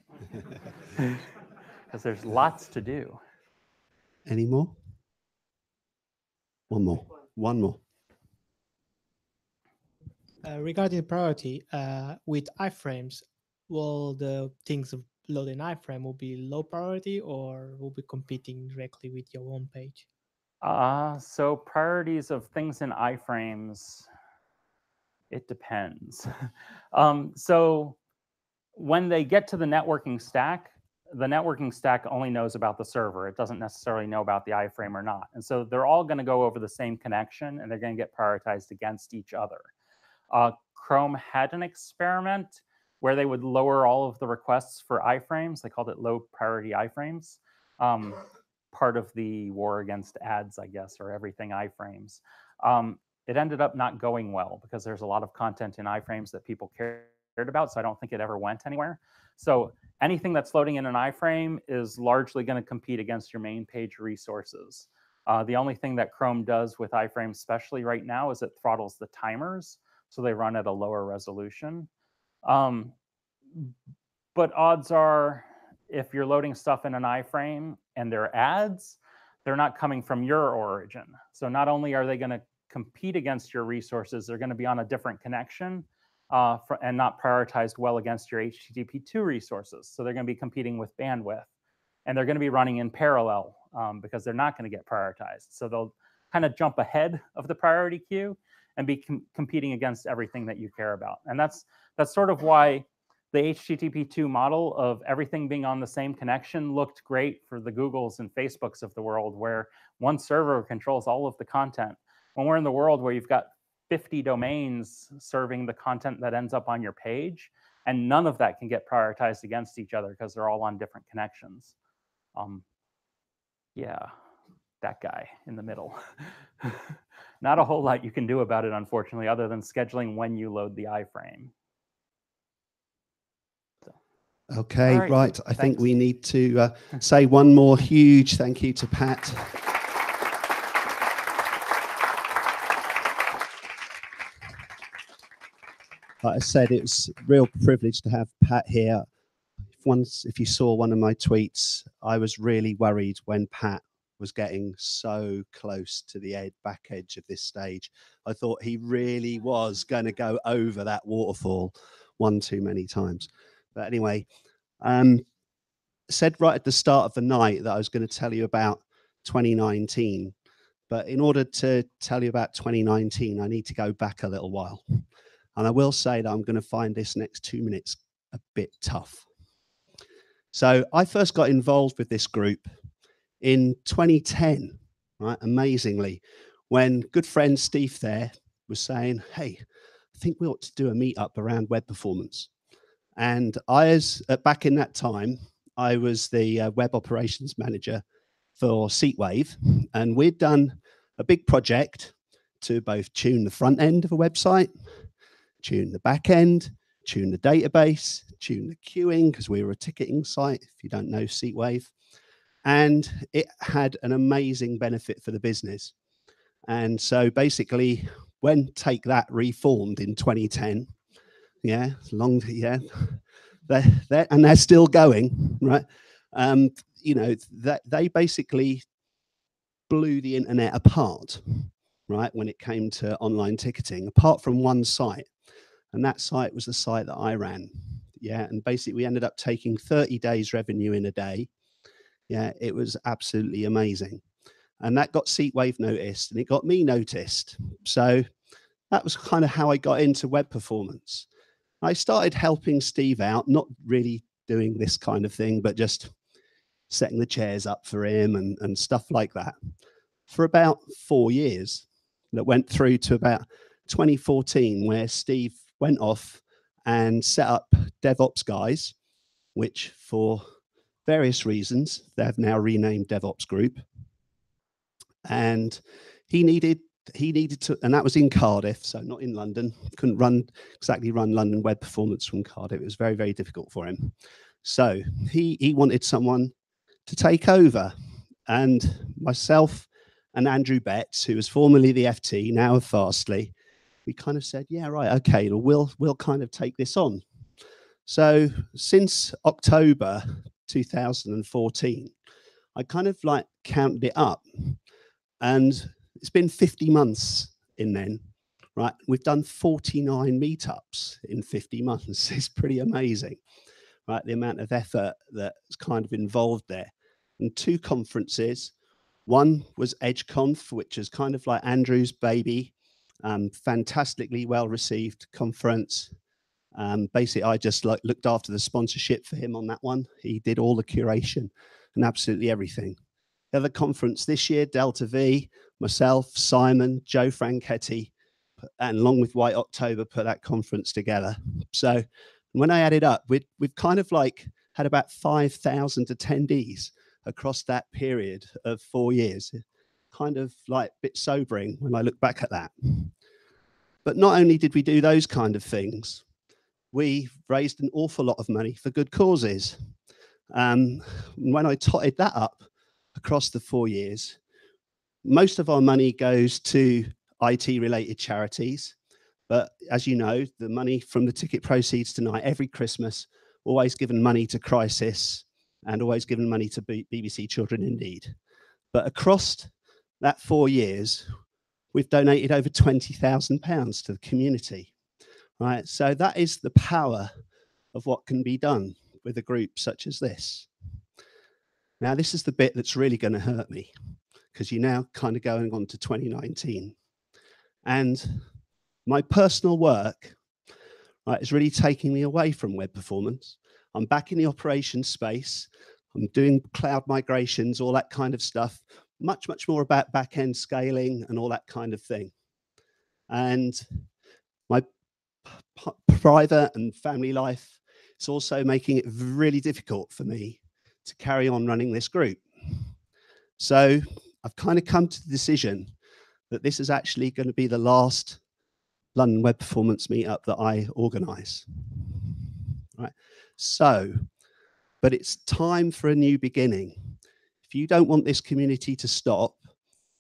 Because there's lots to do. Any more? One more. One more. Regarding priority, with iframes, will the things loading iframe will be low priority or will be competing directly with your home page? So priorities of things in iframes, it depends. So when they get to the networking stack only knows about the server. It doesn't necessarily know about the iframe or not. And so they're all going to go over the same connection, and they're going to get prioritized against each other. Chrome had an experiment where they would lower all of the requests for iframes. They called it low priority iframes. Part of the war against ads, I guess, or everything iframes. It ended up not going well because there's a lot of content in iframes that people cared about, so I don't think it ever went anywhere. So anything that's loading in an iframe is largely going to compete against your main page resources. The only thing that Chrome does with iframes, especially right now, is it throttles the timers, so they run at a lower resolution. But odds are, if you're loading stuff in an iframe and they're ads, they're not coming from your origin. So not only are they going to compete against your resources, they're going to be on a different connection and not prioritized well against your HTTP2 resources. So they're going to be competing with bandwidth. And they're going to be running in parallel because they're not going to get prioritized. So they'll kind of jump ahead of the priority queue and be competing against everything that you care about. And that's sort of why the HTTP2 model of everything being on the same connection looked great for the Googles and Facebooks of the world, where one server controls all of the content. When we're in the world where you've got 50 domains serving the content that ends up on your page, and none of that can get prioritized against each other because they're all on different connections. Yeah, that guy in the middle. Not a whole lot you can do about it, unfortunately, other than scheduling when you load the iframe. Okay, right. I think we need to say one more huge thank you to Pat. Like I said, it was a real privilege to have Pat here. If you saw one of my tweets, I was really worried when Pat was getting so close to the back edge of this stage. I thought he really was going to go over that waterfall one too many times. But anyway, said right at the start of the night that I was going to tell you about 2019. But in order to tell you about 2019, I need to go back a little while. And I will say that I'm going to find this next 2 minutes a bit tough. So I first got involved with this group in 2010, right? Amazingly, when good friend Steve there was saying, hey, I think we ought to do a meetup around web performance. And back in that time, I was the web operations manager for Seatwave. And we'd done a big project to both tune the front end of a website, tune the back end, tune the database, tune the queuing, because we were a ticketing site, if you don't know Seatwave. And it had an amazing benefit for the business. And so basically, when Take That reformed in 2010, yeah, they're still going, right? You know, they basically blew the internet apart, right, when it came to online ticketing, apart from one site. And that site was the site that I ran. Yeah, and basically we ended up taking 30 days revenue in a day. Yeah, it was absolutely amazing. And that got Seatwave noticed, and it got me noticed. So that was kind of how I got into web performance. I started helping Steve out, not really doing this kind of thing, but just setting the chairs up for him and stuff like that for about 4 years. That went through to about 2014, where Steve went off and set up DevOps Guys, which for various reasons, they've now renamed DevOps Group. And he needed to, and that was in Cardiff, so not in London. Couldn't exactly run London web performance from Cardiff. It was very, very difficult for him. So he wanted someone to take over. And myself and Andrew Betts, who was formerly the FT, now of Fastly, we kind of said, yeah, right, okay, we'll kind of take this on. So since October 2014, I kind of like counted it up, and it's been 50 months in then, right? We've done 49 meetups in 50 months. It's pretty amazing, right? The amount of effort that's kind of involved there. And 2 conferences. One was EdgeConf, which is kind of like Andrew's baby, fantastically well received conference. Basically, I just looked after the sponsorship for him on that one. He did all the curation and absolutely everything. The other conference this year, Delta V, myself, Simon, Joe Franchetti, and along with White October, put that conference together. So when I added up, we've kind of like had about 5,000 attendees across that period of 4 years. Kind of like a bit sobering when I look back at that. But not only did we do those kind of things, we raised an awful lot of money for good causes. When I totted that up across the 4 years, most of our money goes to IT-related charities. But as you know, the money from the ticket proceeds tonight, every Christmas, always given money to Crisis and always given money to BBC Children in Need. But across that 4 years, we've donated over £20,000 to the community, right? So that is the power of what can be done with a group such as this. Now, this is the bit that's really going to hurt me, because you're now kind of going on to 2019. And my personal work, right, is really taking me away from web performance. I'm back in the operations space. I'm doing cloud migrations, all that kind of stuff, much, much more about back-end scaling and all that kind of thing. And my private and family life is also making it really difficult for me to carry on running this group. So I've kind of come to the decision that this is actually going to be the last London Web Performance meetup that I organize. Right. So, but it's time for a new beginning. If you don't want this community to stop,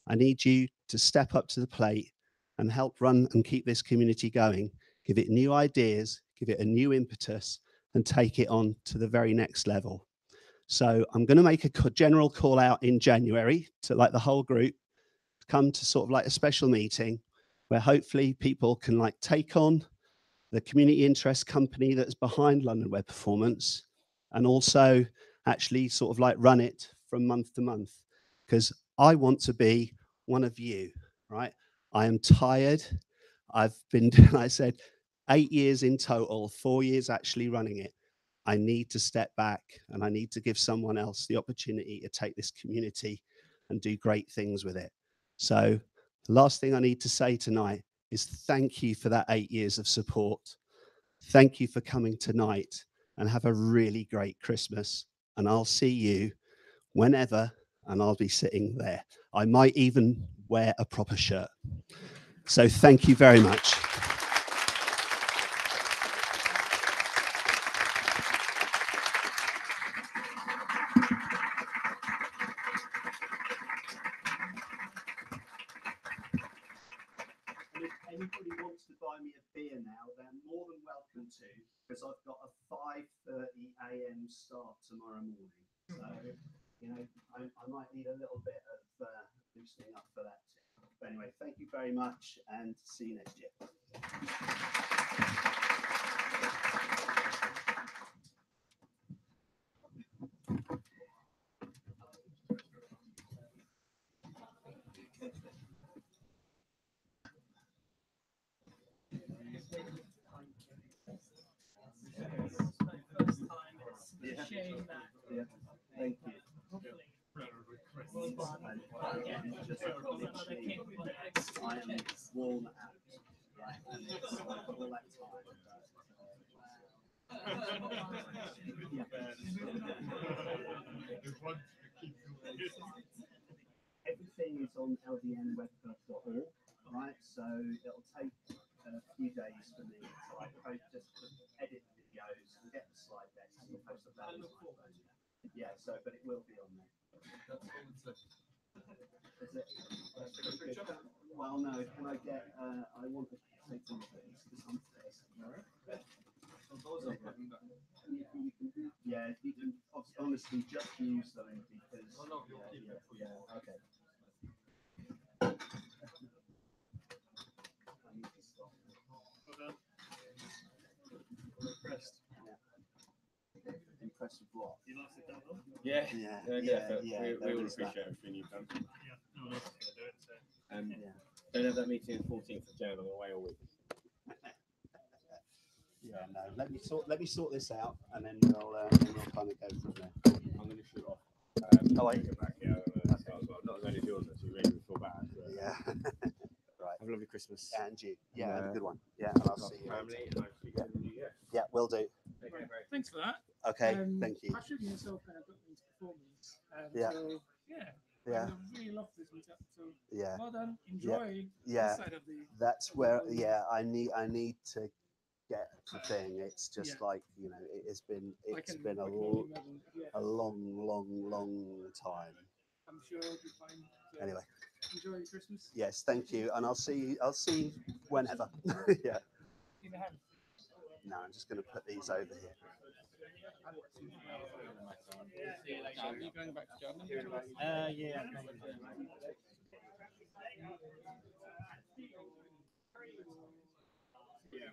I need you to step up to the plate and help run and keep this community going. Give it new ideas, give it a new impetus, and take it on to the very next level. So I'm going to make a general call out in January to like the whole group come to sort of like a special meeting where hopefully people can like take on the community interest company that's behind London Web Performance and also actually sort of like run it from month to month, because I want to be one of you, right? I am tired. I've been, like I said, 8 years in total, 4 years actually running it. I need to step back and I need to give someone else the opportunity to take this community and do great things with it. So the last thing I need to say tonight is thank you for that 8 years of support. Thank you for coming tonight, and have a really great Christmas. And I'll see you whenever, and I'll be sitting there. I might even wear a proper shirt. So thank you very much. Anybody wants to buy me a beer now, they're more than welcome to, because I've got a 5:30 a.m. start tomorrow morning. So, you know, I might need a little bit of loosening up for that. But anyway, thank you very much, and see you next year. Thank you. I am worn out, right? And it's all that time. Everything is on LDNWebPerf.org, right? So it'll take a few days for me to just edit videos and get the slide decks and post them down. Yeah, so but it will be on there. Is it? Well, no. Can I get? I want to take some of these because I'm first. Yeah, you can honestly just use them because. Yeah. Okay. I need to stop. Impressed. Impressed with what? You like it done? Yeah. We all appreciate everything you've done. Yeah. No one else is going to do it. So. Don't have that meeting on 14th of Jan. I'm away all week. Yeah, no. Let me sort this out, and then we'll kind of go from there. I'm going to shoot off. Oh, I get back here. Well, not as many as yours, actually. Maybe we feel bad. Yeah. Right. Have a lovely Christmas. And you. Yeah, have a good one. Yeah, and I'll see you. Family, and I'll see you in the new year. Yeah, will do. Thanks for that. Okay, thank you. Patrick and yourself got into performance. Yeah. So, I really love this meetup. So, well done. Enjoy this side of the. That's where. Yeah, I need to get the thing. It's just like it's been a long time. I'm sure you'll be fine. So anyway. Enjoy your Christmas. Yes, thank you, and I'll see you whenever. Yeah. In the hand. No, I'm just going to put these over here. Are you going back to Germany? Yeah. Yeah,